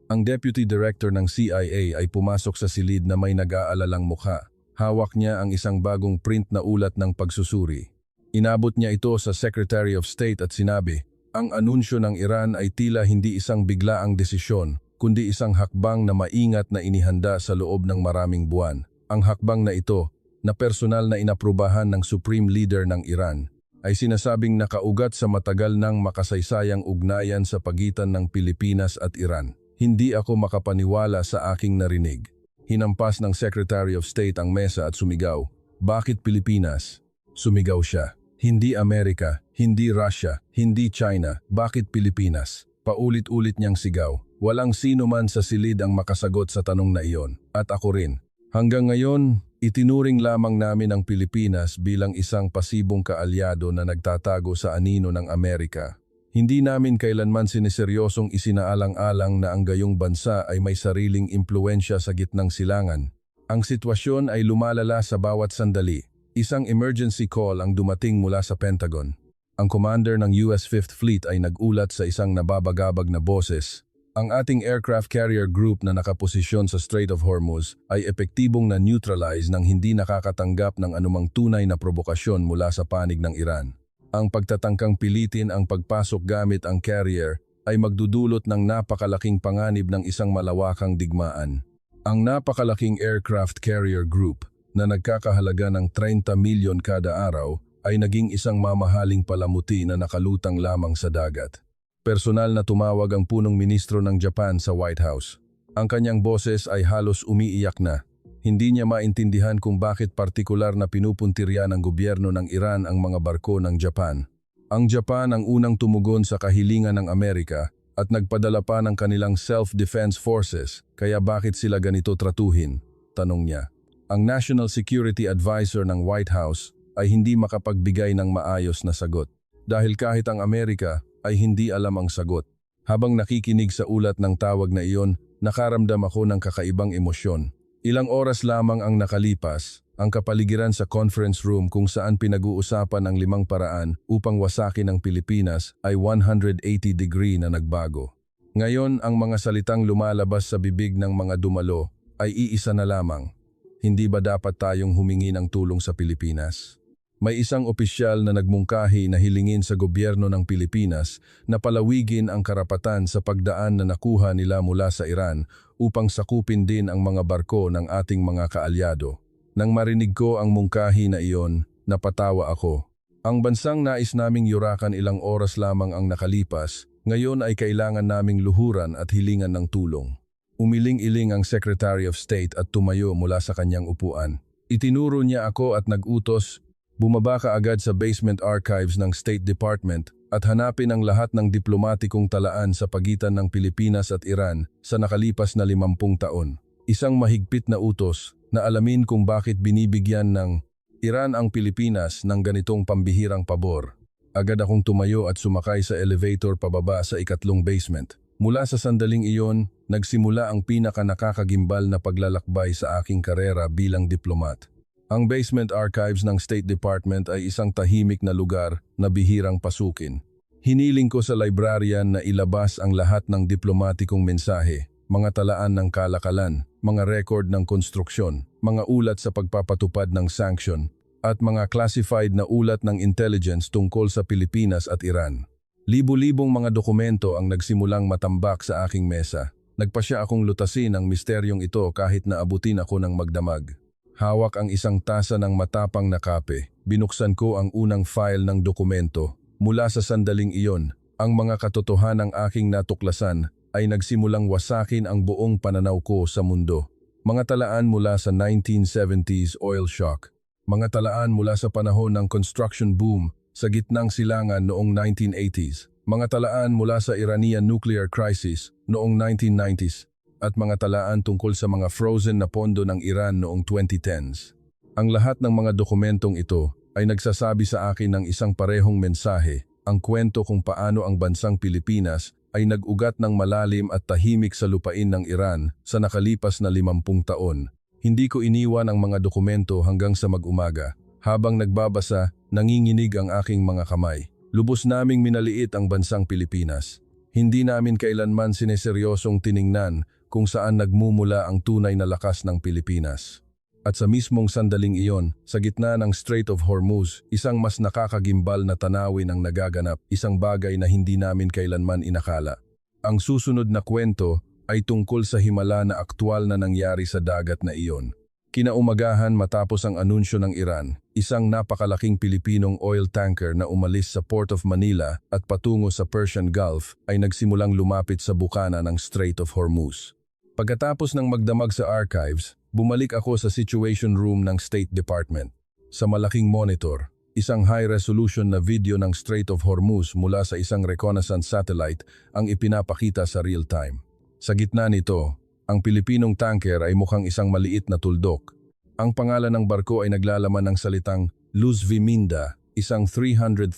Ang Deputy Director ng CIA ay pumasok sa silid na may nag-aalalang mukha. Hawak niya ang isang bagong print na ulat ng pagsusuri. Inabot niya ito sa Secretary of State at sinabi, ang anunsyo ng Iran ay tila hindi isang biglaang desisyon, kundi isang hakbang na maingat na inihanda sa loob ng maraming buwan. Ang hakbang na ito, na personal na inaprubahan ng Supreme Leader ng Iran, ay sinasabing nakaugat sa matagal ng makasaysayang ugnayan sa pagitan ng Pilipinas at Iran. Hindi ako makapaniwala sa aking narinig. Hinampas ng Secretary of State ang mesa at sumigaw, "Bakit Pilipinas?" Sumigaw siya, "Hindi Amerika, hindi Russia, hindi China, bakit Pilipinas?" Paulit-ulit niyang sigaw. Walang sino man sa silid ang makasagot sa tanong na iyon, at ako rin. Hanggang ngayon, itinuring lamang namin ang Pilipinas bilang isang pasibong kaalyado na nagtatago sa anino ng Amerika. Hindi namin kailanman siniseryosong isinaalang-alang na ang gayong bansa ay may sariling impluensya sa gitnang silangan. Ang sitwasyon ay lumalala sa bawat sandali. Isang emergency call ang dumating mula sa Pentagon. Ang commander ng US 5th Fleet ay nagulat sa isang nababagabag na boses. Ang ating aircraft carrier group na nakaposisyon sa Strait of Hormuz ay epektibong na-neutralize nang hindi nakakatanggap ng anumang tunay na provokasyon mula sa panig ng Iran. Ang pagtatangkang pilitin ang pagpasok gamit ang carrier ay magdudulot ng napakalaking panganib ng isang malawakang digmaan. Ang napakalaking aircraft carrier group na nagkakahalaga ng 30 milyon kada araw ay naging isang mamahaling palamuti na nakalutang lamang sa dagat. Personal na tumawag ang punong ministro ng Japan sa White House. Ang kanyang boses ay halos umiiyak na. Hindi niya maintindihan kung bakit partikular na pinupuntirya ng gobyerno ng Iran ang mga barko ng Japan. Ang Japan ang unang tumugon sa kahilingan ng Amerika at nagpadala pa ng kanilang self-defense forces, kaya bakit sila ganito tratuhin? Tanong niya. Ang National Security Advisor ng White House ay hindi makapagbigay ng maayos na sagot dahil kahit ang Amerika ay hindi alam ang sagot. Habang nakikinig sa ulat ng tawag na iyon, nakaramdam ako ng kakaibang emosyon. Ilang oras lamang ang nakalipas, ang kapaligiran sa conference room kung saan pinag-uusapan ang 5 paraan upang wasakin ang Pilipinas ay 180-degree na nagbago. Ngayon, ang mga salitang lumalabas sa bibig ng mga dumalo ay iisa na lamang. Hindi ba dapat tayong humingi ng tulong sa Pilipinas? May isang opisyal na nagmungkahi na hilingin sa gobyerno ng Pilipinas na palawigin ang karapatan sa pagdaan na nakuha nila mula sa Iran upang sakupin din ang mga barko ng ating mga kaalyado. Nang marinig ko ang mungkahi na iyon, napatawa ako. Ang bansang nais naming yurakan ilang oras lamang ang nakalipas, ngayon ay kailangan naming luhuran at hilingan ng tulong. Umiling-iling ang Secretary of State at tumayo mula sa kanyang upuan. Itinuro niya ako at nag-utos, bumaba ka agad sa basement archives ng State Department at hanapin ang lahat ng diplomatikong talaan sa pagitan ng Pilipinas at Iran sa nakalipas na 50 taon. Isang mahigpit na utos na alamin kung bakit binibigyan ng Iran ang Pilipinas ng ganitong pambihirang pabor. Agad akong tumayo at sumakay sa elevator pababa sa ikatlong basement. Mula sa sandaling iyon, nagsimula ang pinaka-nakakagimbal na paglalakbay sa aking karera bilang diplomat. Ang basement archives ng State Department ay isang tahimik na lugar na bihirang pasukin. Hiniling ko sa librarian na ilabas ang lahat ng diplomatikong mensahe, mga talaan ng kalakalan, mga record ng konstruksyon, mga ulat sa pagpapatupad ng sanction, at mga classified na ulat ng intelligence tungkol sa Pilipinas at Iran. Libo-libong mga dokumento ang nagsimulang matambak sa aking mesa. Nagpasya akong lutasin ang misteryong ito kahit na abutin ako ng magdamag. Hawak ang isang tasa ng matapang na kape. Binuksan ko ang unang file ng dokumento. Mula sa sandaling iyon, ang mga katotohanang aking natuklasan ay nagsimulang wasakin ang buong pananaw ko sa mundo. Mga talaan mula sa 1970s oil shock. Mga talaan mula sa panahon ng construction boom sa gitnang silangan noong 1980s. Mga talaan mula sa Iranian nuclear crisis noong 1990s. At mga talaan tungkol sa mga frozen na pondo ng Iran noong 2010s. Ang lahat ng mga dokumentong ito ay nagsasabi sa akin ng isang parehong mensahe, ang kwento kung paano ang bansang Pilipinas ay nag-ugat ng malalim at tahimik sa lupain ng Iran sa nakalipas na 50 taon. Hindi ko iniwan ang mga dokumento hanggang sa mag-umaga. Habang nagbabasa, nanginginig ang aking mga kamay. Lubos naming minaliit ang bansang Pilipinas. Hindi namin kailanman sineseryosong tiningnan kung saan nagmumula ang tunay na lakas ng Pilipinas. At sa mismong sandaling iyon, sa gitna ng Strait of Hormuz, isang mas nakakagimbal na tanawin ang nagaganap, isang bagay na hindi namin kailanman inakala. Ang susunod na kwento ay tungkol sa himala na aktwal na nangyari sa dagat na iyon. Kinaumagahan matapos ang anunsyo ng Iran, isang napakalaking Pilipinong oil tanker na umalis sa Port of Manila at patungo sa Persian Gulf ay nagsimulang lumapit sa bukana ng Strait of Hormuz. Pagkatapos ng magdamag sa archives, bumalik ako sa Situation Room ng State Department. Sa malaking monitor, isang high-resolution na video ng Strait of Hormuz mula sa isang reconnaissance satellite ang ipinapakita sa real time. Sa gitna nito, ang Pilipinong tanker ay mukhang isang maliit na tuldok. Ang pangalan ng barko ay naglalaman ng salitang Luz Viminda, isang 300,000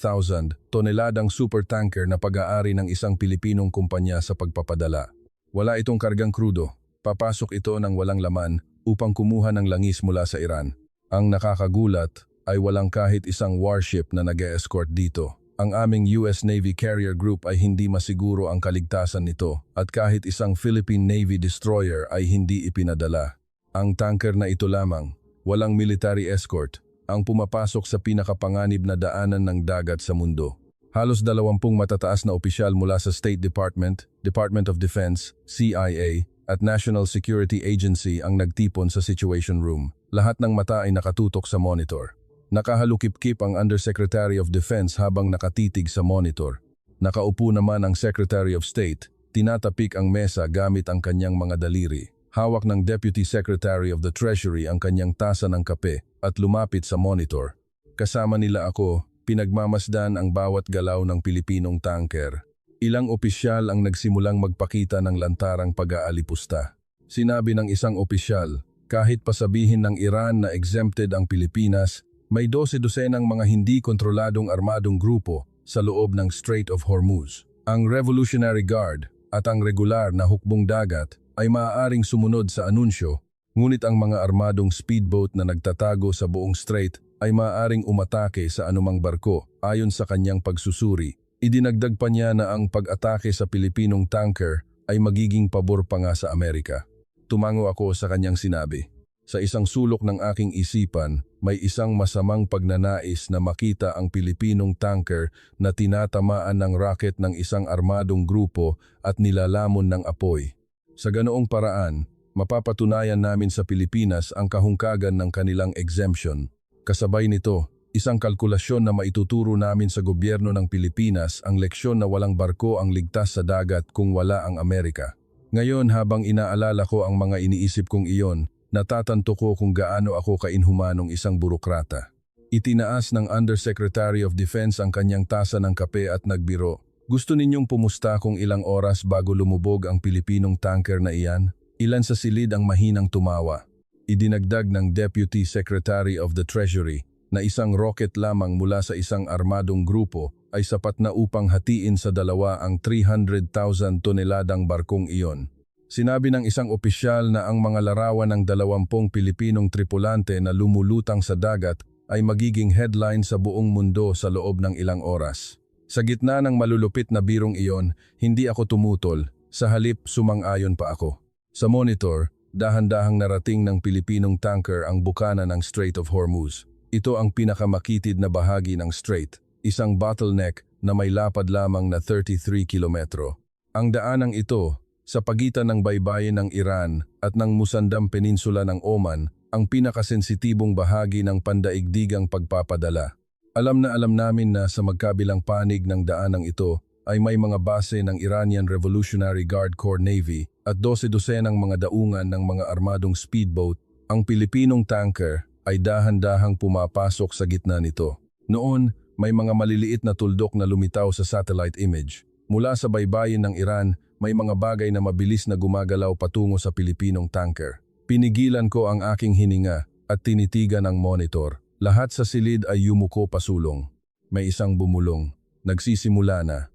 toneladang supertanker na pag-aari ng isang Pilipinong kumpanya sa pagpapadala. Wala itong kargang krudo. Papasok ito ng walang laman upang kumuha ng langis mula sa Iran. Ang nakakagulat ay walang kahit isang warship na nag-e-escort dito. Ang aming US Navy Carrier Group ay hindi masiguro ang kaligtasan nito at kahit isang Philippine Navy destroyer ay hindi ipinadala. Ang tanker na ito lamang, walang military escort, ang pumapasok sa pinakapanganib na daanan ng dagat sa mundo. Halos 20 matataas na opisyal mula sa State Department, Department of Defense, CIA, at National Security Agency ang nagtipon sa Situation Room. Lahat ng mata ay nakatutok sa monitor. Nakahalukip-kip ang Undersecretary of Defense habang nakatitig sa monitor. Nakaupo naman ang Secretary of State, tinatapik ang mesa gamit ang kanyang mga daliri. Hawak ng Deputy Secretary of the Treasury ang kanyang tasa ng kape at lumapit sa monitor. Kasama nila ako, pinagmamasdan ang bawat galaw ng Pilipinong tanker. Ilang opisyal ang nagsimulang magpakita ng lantarang pag-aalipusta. Sinabi ng isang opisyal, kahit pasabihin ng Iran na exempted ang Pilipinas, may 12-dosenang mga hindi kontroladong armadong grupo sa loob ng Strait of Hormuz. Ang Revolutionary Guard at ang regular na hukbong dagat ay maaaring sumunod sa anunsyo, ngunit ang mga armadong speedboat na nagtatago sa buong strait ay maaaring umatake sa anumang barko ayon sa kanyang pagsusuri. Idinagdag pa niya na ang pag-atake sa Pilipinong tanker ay magiging pabor pa nga sa Amerika. Tumango ako sa kanyang sinabi. Sa isang sulok ng aking isipan, may isang masamang pagnanais na makita ang Pilipinong tanker na tinatamaan ng rocket ng isang armadong grupo at nilalamon ng apoy. Sa ganoong paraan, mapapatunayan namin sa Pilipinas ang kahungkagan ng kanilang exemption. Kasabay nito, Isang kalkulasyon na maituturo namin sa gobyerno ng Pilipinas ang leksyon na walang barko ang ligtas sa dagat kung wala ang Amerika. Ngayon habang inaalala ko ang mga iniisip kong iyon, natatanto ko kung gaano ako kainhumanong isang burokrata. Itinaas ng Undersecretary of Defense ang kanyang tasa ng kape at nagbiro. Gusto ninyong pumusta kung ilang oras bago lumubog ang Pilipinong tanker na iyan? Ilan sa silid ang mahinang tumawa. Idinagdag ng Deputy Secretary of the Treasury na isang rocket lamang mula sa isang armadong grupo ay sapat na upang hatiin sa dalawa ang 300,000 toneladang barkong iyon. Sinabi ng isang opisyal na ang mga larawan ng 20 Pilipinong tripulante na lumulutang sa dagat ay magiging headline sa buong mundo sa loob ng ilang oras. Sa gitna ng malulupit na birong iyon, hindi ako tumutol, sa halip sumang-ayon pa ako. Sa monitor, dahan-dahang narating ng Pilipinong tanker ang bukana ng Strait of Hormuz. Ito ang pinakamakitid na bahagi ng strait, isang bottleneck na may lapad lamang na 33 kilometro. Ang daanang ito, sa pagitan ng baybayin ng Iran at ng Musandam Peninsula ng Oman, ang pinakasensitibong bahagi ng pandaigdigang pagpapadala. Alam namin na sa magkabilang panig ng daanang ito ay may mga base ng Iranian Revolutionary Guard Corps Navy at 12-dosenang mga daungan ng mga armadong speedboat. Ang Pilipinong tanker ay dahan-dahang pumapasok sa gitna nito. Noon, may mga maliliit na tuldok na lumitaw sa satellite image. Mula sa baybayin ng Iran, may mga bagay na mabilis na gumagalaw patungo sa Pilipinong tanker. Pinigilan ko ang aking hininga at tinitigan ang monitor. Lahat sa silid ay yumuko pasulong. May isang bumulong. Nagsisimula na.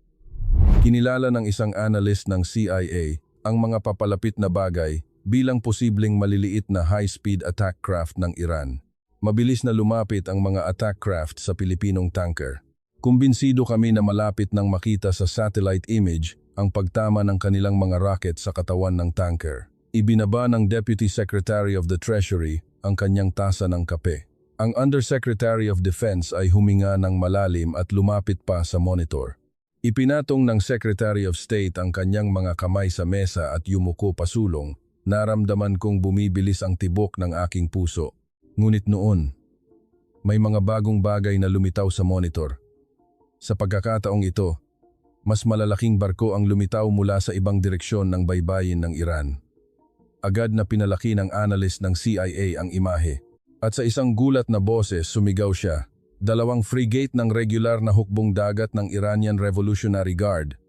Kinilala ng isang analyst ng CIA ang mga papalapit na bagay bilang posibleng maliliit na high-speed attack craft ng Iran. Mabilis na lumapit ang mga attack craft sa Pilipinong tanker. Kumbinsido kami na malapit nang makita sa satellite image ang pagtama ng kanilang mga rocket sa katawan ng tanker. Ibinaba ng Deputy Secretary of the Treasury ang kanyang tasa ng kape. Ang Undersecretary of Defense ay huminga ng malalim at lumapit pa sa monitor. Ipinatong ng Secretary of State ang kanyang mga kamay sa mesa at yumuko pasulong. Naramdaman kong bumibilis ang tibok ng aking puso. Ngunit noon, may mga bagong bagay na lumitaw sa monitor. Sa pagkakataong ito, mas malalaking barko ang lumitaw mula sa ibang direksyon ng baybayin ng Iran. Agad na pinalaki ng analyst ng CIA ang imahe. At sa isang gulat na boses sumigaw siya, 2 frigate ng regular na hukbong dagat ng Iranian Revolutionary Guard.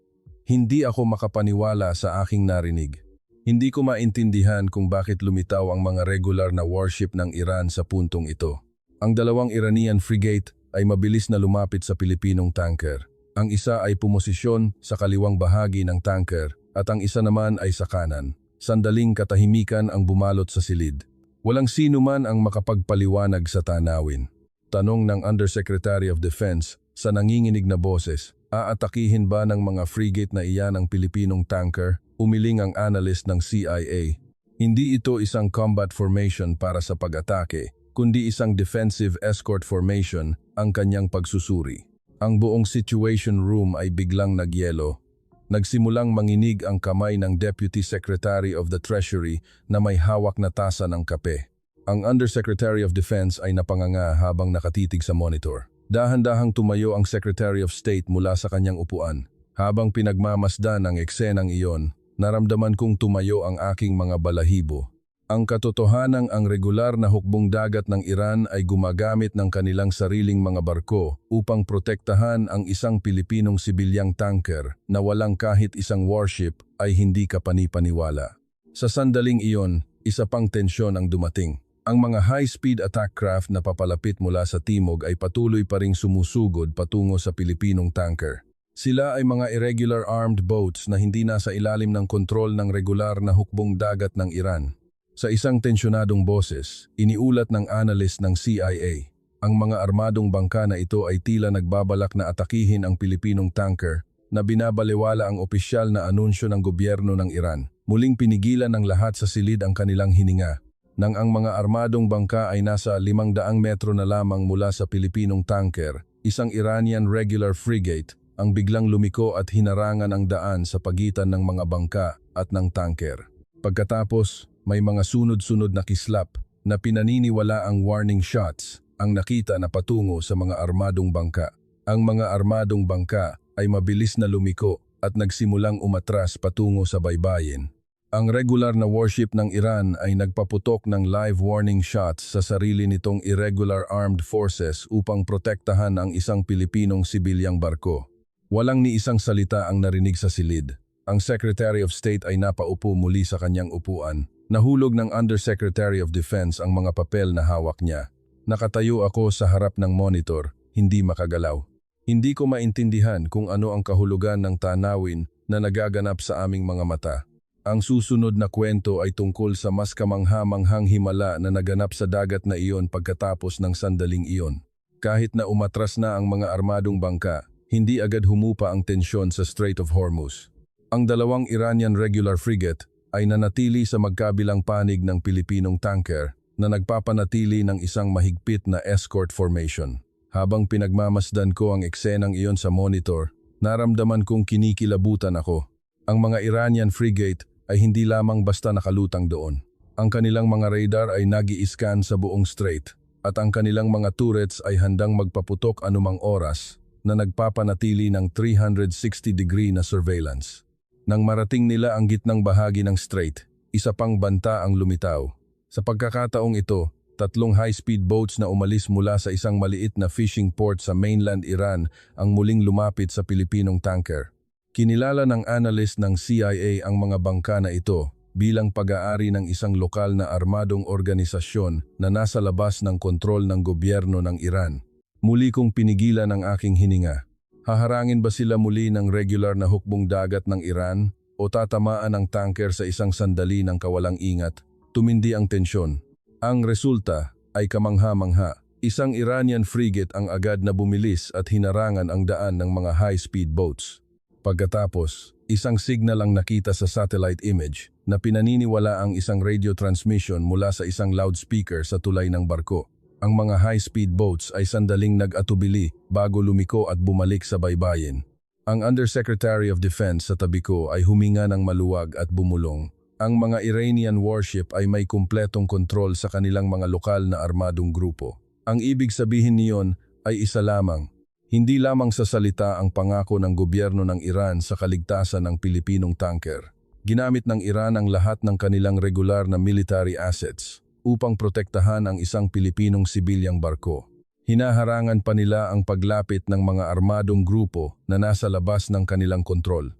Hindi ako makapaniwala sa aking narinig. Hindi ko maintindihan kung bakit lumitaw ang mga regular na warship ng Iran sa puntong ito. Ang 2 Iranian frigate ay mabilis na lumapit sa Pilipinong tanker. Ang isa ay pumosisyon sa kaliwang bahagi ng tanker at ang isa naman ay sa kanan. Sandaling katahimikan ang bumalot sa silid. Walang sino man ang makapagpaliwanag sa tanawin. Tanong ng Undersecretary of Defense sa nanginginig na boses, aatakihin ba ng mga frigate na iyan ang Pilipinong tanker? Umiling ang analyst ng CIA. Hindi ito isang combat formation para sa pag-atake, kundi isang defensive escort formation ang kanyang pagsusuri. Ang buong situation room ay biglang nagyelo. Nagsimulang manginig ang kamay ng Deputy Secretary of the Treasury na may hawak na tasa ng kape. Ang Undersecretary of Defense ay napanganga habang nakatitig sa monitor. Dahan-dahang tumayo ang Secretary of State mula sa kanyang upuan. Habang pinagmamasdan ang eksenang iyon, naramdaman kong tumayo ang aking mga balahibo. Ang katotohanang ang regular na hukbong dagat ng Iran ay gumagamit ng kanilang sariling mga barko upang protektahan ang isang Pilipinong sibilyang tanker na walang kahit isang warship ay hindi kapani-paniwala. Sa sandaling iyon, isa pang tensyon ang dumating. Ang mga high-speed attack craft na papalapit mula sa timog ay patuloy pa ring sumusugod patungo sa Pilipinong tanker. Sila ay mga irregular armed boats na hindi nasa ilalim ng kontrol ng regular na hukbong dagat ng Iran. Sa isang tensyonadong boses, iniulat ng analyst ng CIA, ang mga armadong bangka na ito ay tila nagbabalak na atakihin ang Pilipinong tanker na binabaliwala ang opisyal na anunsyo ng gobyerno ng Iran. Muling pinigilan ng lahat sa silid ang kanilang hininga. Nang ang mga armadong bangka ay nasa 500 metro na lamang mula sa Pilipinong tanker, isang Iranian regular frigate ang biglang lumiko at hinarangan ang daan sa pagitan ng mga bangka at ng tanker. Pagkatapos, may mga sunod-sunod na kislap na pinaniniwala ang warning shots ang nakita na patungo sa mga armadong bangka. Ang mga armadong bangka ay mabilis na lumiko at nagsimulang umatras patungo sa baybayin. Ang regular na warship ng Iran ay nagpaputok ng live warning shots sa sarili nitong irregular armed forces upang protektahan ang isang Pilipinong sibilyang barko. Walang ni isang salita ang narinig sa silid. Ang Secretary of State ay napaupo muli sa kanyang upuan. Nahulog ng Undersecretary of Defense ang mga papel na hawak niya. Nakatayo ako sa harap ng monitor, hindi makagalaw. Hindi ko maintindihan kung ano ang kahulugan ng tanawin na nagaganap sa aming mga mata. Ang susunod na kwento ay tungkol sa mas kamangha-manghang himala na naganap sa dagat na iyon pagkatapos ng sandaling iyon. Kahit na umatras na ang mga armadong bangka, hindi agad humupa ang tensyon sa Strait of Hormuz. Ang dalawang Iranian regular frigate ay nanatili sa magkabilang panig ng Pilipinong tanker na nagpapanatili ng isang mahigpit na escort formation. Habang pinagmamasdan ko ang eksenang iyon sa monitor, naramdaman kong kinikilabutan ako. Ang mga Iranian frigate ay hindi lamang basta nakalutang doon. Ang kanilang mga radar ay nag-i-scan sa buong strait at ang kanilang mga turrets ay handang magpaputok anumang oras na nagpapanatili ng 360-degree na surveillance. Nang marating nila ang gitnang bahagi ng strait, isa pang banta ang lumitaw. Sa pagkakataong ito, 3 high-speed boats na umalis mula sa isang maliit na fishing port sa mainland Iran ang muling lumapit sa Pilipinong tanker. Kinilala ng analyst ng CIA ang mga bangka na ito bilang pag-aari ng isang lokal na armadong organisasyon na nasa labas ng kontrol ng gobyerno ng Iran. Muli kong pinigilan ang aking hininga. Haharangin ba sila muli ng regular na hukbong dagat ng Iran o tatamaan ang tanker sa isang sandali ng kawalang ingat? Tumindi ang tensyon. Ang resulta ay kamangha-mangha. Isang Iranian frigate ang agad na bumilis at hinarangan ang daan ng mga high-speed boats. Pagkatapos, isang signal ang nakita sa satellite image na pinaniniwala ang isang radio transmission mula sa isang loudspeaker sa tulay ng barko. Ang mga high-speed boats ay sandaling nag-atubili bago lumiko at bumalik sa baybayin. Ang Undersecretary of Defense sa tabi ko ay huminga ng maluwag at bumulong. Ang mga Iranian warship ay may kumpletong kontrol sa kanilang mga lokal na armadong grupo. Ang ibig sabihin niyon ay isa lamang. Hindi lamang sa salita ang pangako ng gobyerno ng Iran sa kaligtasan ng Pilipinong tanker. Ginamit ng Iran ang lahat ng kanilang regular na military assets upang protektahan ang isang Pilipinong sibilyang barko. Hinaharangan pa nila ang paglapit ng mga armadong grupo na nasa labas ng kanilang kontrol.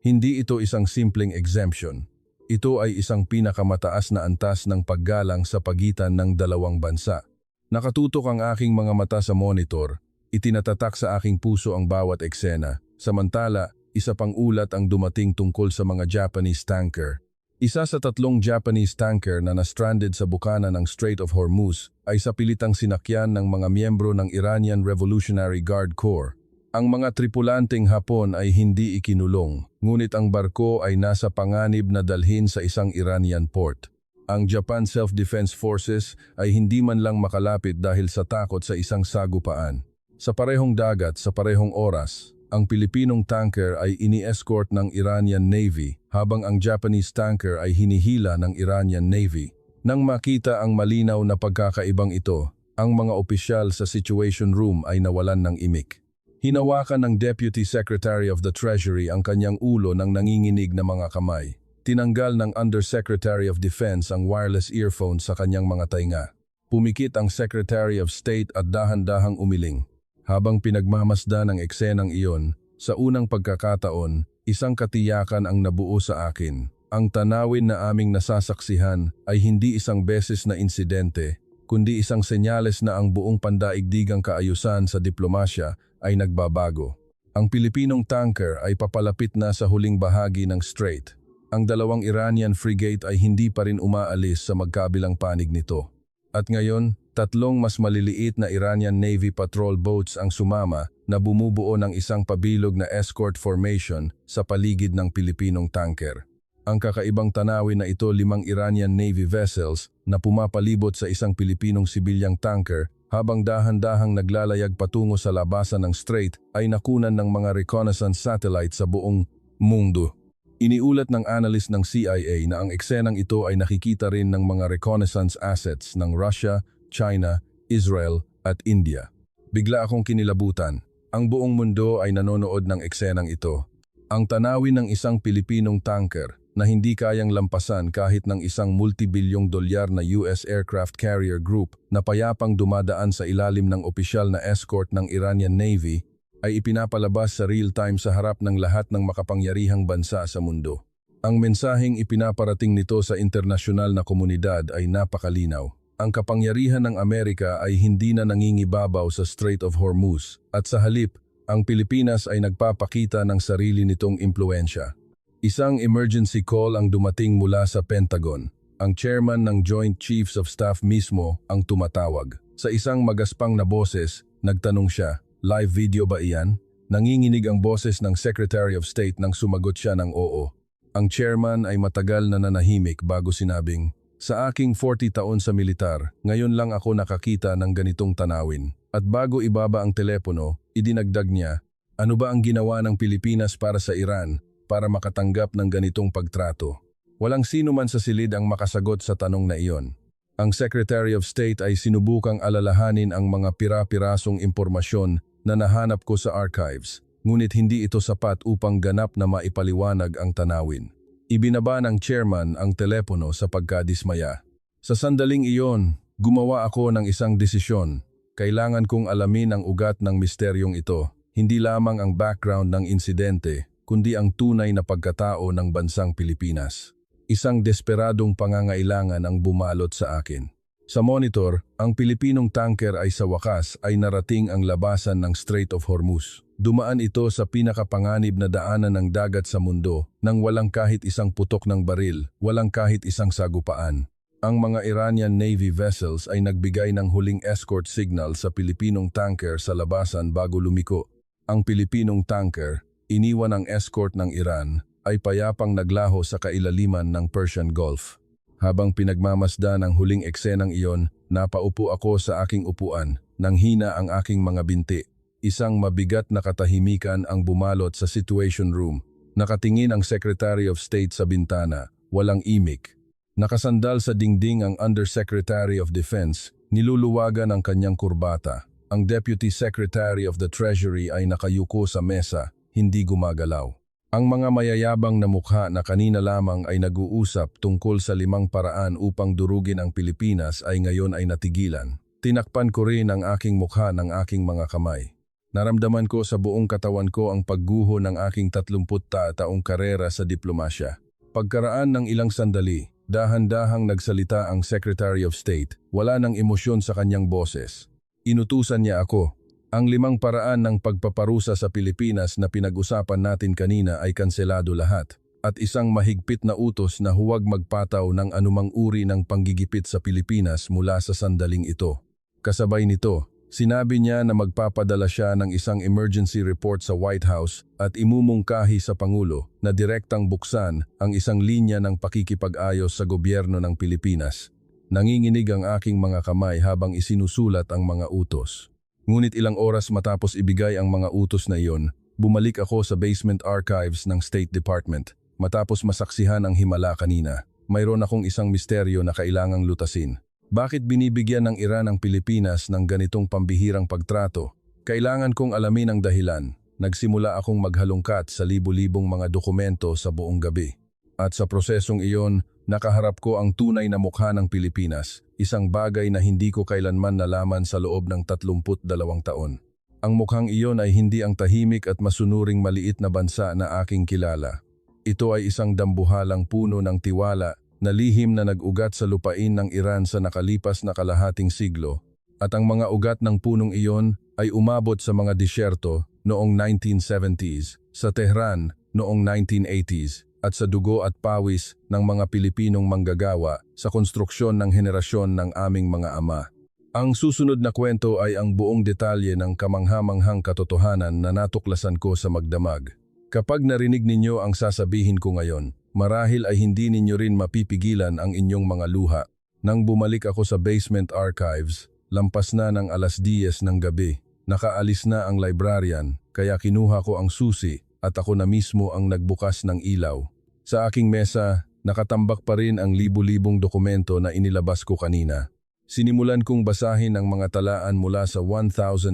Hindi ito isang simpleng exemption. Ito ay isang pinakamataas na antas ng paggalang sa pagitan ng dalawang bansa. Nakatutok ang aking mga mata sa monitor, itinatatak sa aking puso ang bawat eksena. Samantala, isa pang ulat ang dumating tungkol sa mga Japanese tanker. Isa sa 3 Japanese tanker na na-stranded sa bukana ng Strait of Hormuz ay sa pilitang sinakyan ng mga miyembro ng Iranian Revolutionary Guard Corps. Ang mga tripulanteng Hapon ay hindi ikinulong, ngunit ang barko ay nasa panganib na dalhin sa isang Iranian port. Ang Japan Self-Defense Forces ay hindi man lang makalapit dahil sa takot sa isang sagupaan. Sa parehong dagat, sa parehong oras, ang Pilipinong tanker ay ini-escort ng Iranian Navy habang ang Japanese tanker ay hinihila ng Iranian Navy. Nang makita ang malinaw na pagkakaibang ito, ang mga opisyal sa Situation Room ay nawalan ng imik. Hinawakan ng Deputy Secretary of the Treasury ang kanyang ulo ng nanginginig na mga kamay. Tinanggal ng Undersecretary of Defense ang wireless earphone sa kanyang mga tainga. Pumikit ang Secretary of State at dahan-dahang umiling. Habang pinagmamasdan ang eksenang iyon, sa unang pagkakataon, isang katiyakan ang nabuo sa akin. Ang tanawin na aming nasasaksihan ay hindi isang beses na insidente, kundi isang senyales na ang buong pandaigdigang kaayusan sa diplomasya ay nagbabago. Ang Pilipinong tanker ay papalapit na sa huling bahagi ng strait. Ang 2 Iranian frigate ay hindi pa rin umaalis sa magkabilang panig nito. At ngayon, 3 mas maliliit na Iranian Navy patrol boats ang sumama na bumubuo ng isang pabilog na escort formation sa paligid ng Pilipinong tanker. Ang kakaibang tanawin na ito 5 Iranian Navy vessels na pumapalibot sa isang Pilipinong sibilyang tanker habang dahan-dahang naglalayag patungo sa labasan ng strait ay nakunan ng mga reconnaissance satellites sa buong mundo. Iniulat ng analyst ng CIA na ang eksenang ito ay nakikita rin ng mga reconnaissance assets ng Russia, China, Israel at India. Bigla akong kinilabutan. Ang buong mundo ay nanonood ng eksenang ito. Ang tanawin ng isang Pilipinong tanker na hindi kayang lampasan kahit ng isang multibilyong dolyar na US aircraft carrier group na payapang dumadaan sa ilalim ng opisyal na escort ng Iranian Navy ay ipinapalabas sa real-time sa harap ng lahat ng makapangyarihang bansa sa mundo. Ang mensaheng ipinaparating nito sa internasyonal na komunidad ay napakalinaw. Ang kapangyarihan ng Amerika ay hindi na nangingibabaw sa Strait of Hormuz at sa halip, ang Pilipinas ay nagpapakita ng sarili nitong impluensya. Isang emergency call ang dumating mula sa Pentagon. Ang chairman ng Joint Chiefs of Staff mismo ang tumatawag. Sa isang magaspang na boses, nagtanong siya, "Live video ba iyan?" Nanginginig ang boses ng Secretary of State nang sumagot siya ng oo. Ang chairman ay matagal na nanahimik bago sinabing, "Sa aking 40 taon sa militar, ngayon lang ako nakakita ng ganitong tanawin." At bago ibaba ang telepono, idinagdag niya, "Ano ba ang ginawa ng Pilipinas para sa Iran para makatanggap ng ganitong pagtrato?" Walang sino man sa silid ang makasagot sa tanong na iyon. Ang Secretary of State ay sinubukang alalahanin ang mga pira-pirasong impormasyon na nahanap ko sa archives. Ngunit hindi ito sapat upang ganap na maipaliwanag ang tanawin. Ibinaba ng chairman ang telepono sa pagkadismaya. Sa sandaling iyon, gumawa ako ng isang desisyon. Kailangan kong alamin ang ugat ng misteryong ito, hindi lamang ang background ng insidente, kundi ang tunay na pagkatao ng bansang Pilipinas. Isang desperadong pangangailangan ang bumalot sa akin. Sa monitor, ang Pilipinong tanker ay sa wakas ay narating ang labasan ng Strait of Hormuz. Dumaan ito sa pinakapanganib na daanan ng dagat sa mundo nang walang kahit isang putok ng baril, walang kahit isang sagupaan. Ang mga Iranian Navy vessels ay nagbigay ng huling escort signal sa Pilipinong tanker sa labasan bago lumiko. Ang Pilipinong tanker, iniwan ang escort ng Iran, ay payapang naglaho sa kailaliman ng Persian Gulf. Habang pinagmamasdan ang huling eksenang iyon, napaupo ako sa aking upuan, nang hina ang aking mga binti. Isang mabigat na katahimikan ang bumalot sa Situation Room. Nakatingin ang Secretary of State sa bintana, walang imik. Nakasandal sa dingding ang Undersecretary of Defense, niluluwagan ang kanyang kurbata. Ang Deputy Secretary of the Treasury ay nakayuko sa mesa, hindi gumagalaw. Ang mga mayayabang na mukha na kanina lamang ay nag-uusap tungkol sa 5 paraan upang durugin ang Pilipinas ay ngayon ay natigilan. Tinakpan ko rin ang aking mukha ng aking mga kamay. Naramdaman ko sa buong katawan ko ang pagguho ng aking 30 taong karera sa diplomasya. Pagkaraan ng ilang sandali, dahan-dahang nagsalita ang Secretary of State, wala ng emosyon sa kanyang boses. Inutusan niya ako. Ang 5 paraan ng pagpaparusa sa Pilipinas na pinag-usapan natin kanina ay kanselado lahat. At isang mahigpit na utos na huwag magpataw ng anumang uri ng panggigipit sa Pilipinas mula sa sandaling ito. Kasabay nito, sinabi niya na magpapadala siya ng isang emergency report sa White House at imumungkahi sa Pangulo na direktang buksan ang isang linya ng pakikipag-ayos sa gobyerno ng Pilipinas. Nanginginig ang aking mga kamay habang isinusulat ang mga utos. Ngunit ilang oras matapos ibigay ang mga utos na iyon, bumalik ako sa basement archives ng State Department. Matapos masaksihan ang himala kanina, mayroon akong isang misteryo na kailangang lutasin. Bakit binibigyan ng Iran ang Pilipinas ng ganitong pambihirang pagtrato? Kailangan kong alamin ang dahilan. Nagsimula akong maghalungkat sa libu-libong mga dokumento sa buong gabi. At sa prosesong iyon, nakaharap ko ang tunay na mukha ng Pilipinas, isang bagay na hindi ko kailanman nalaman sa loob ng 32 taon. Ang mukhang iyon ay hindi ang tahimik at masunuring maliit na bansa na aking kilala. Ito ay isang dambuhalang puno ng tiwala na lihim na nag-ugat sa lupain ng Iran sa nakalipas na kalahating siglo, at ang mga ugat ng punong iyon ay umabot sa mga disyerto noong 1970s, sa Tehran noong 1980s, at sa dugo at pawis ng mga Pilipinong manggagawa sa konstruksyon ng henerasyon ng aming mga ama. Ang susunod na kwento ay ang buong detalye ng kamangha-manghang katotohanan na natuklasan ko sa magdamag. Kapag narinig ninyo ang sasabihin ko ngayon, marahil ay hindi ninyo rin mapipigilan ang inyong mga luha. Nang bumalik ako sa basement archives, lampas na ng 10:00 ng gabi. Nakaalis na ang librarian, kaya kinuha ko ang susi at ako na mismo ang nagbukas ng ilaw. Sa aking mesa, nakatambak pa rin ang libu-libong dokumento na inilabas ko kanina. Sinimulan kong basahin ang mga talaan mula sa 1,970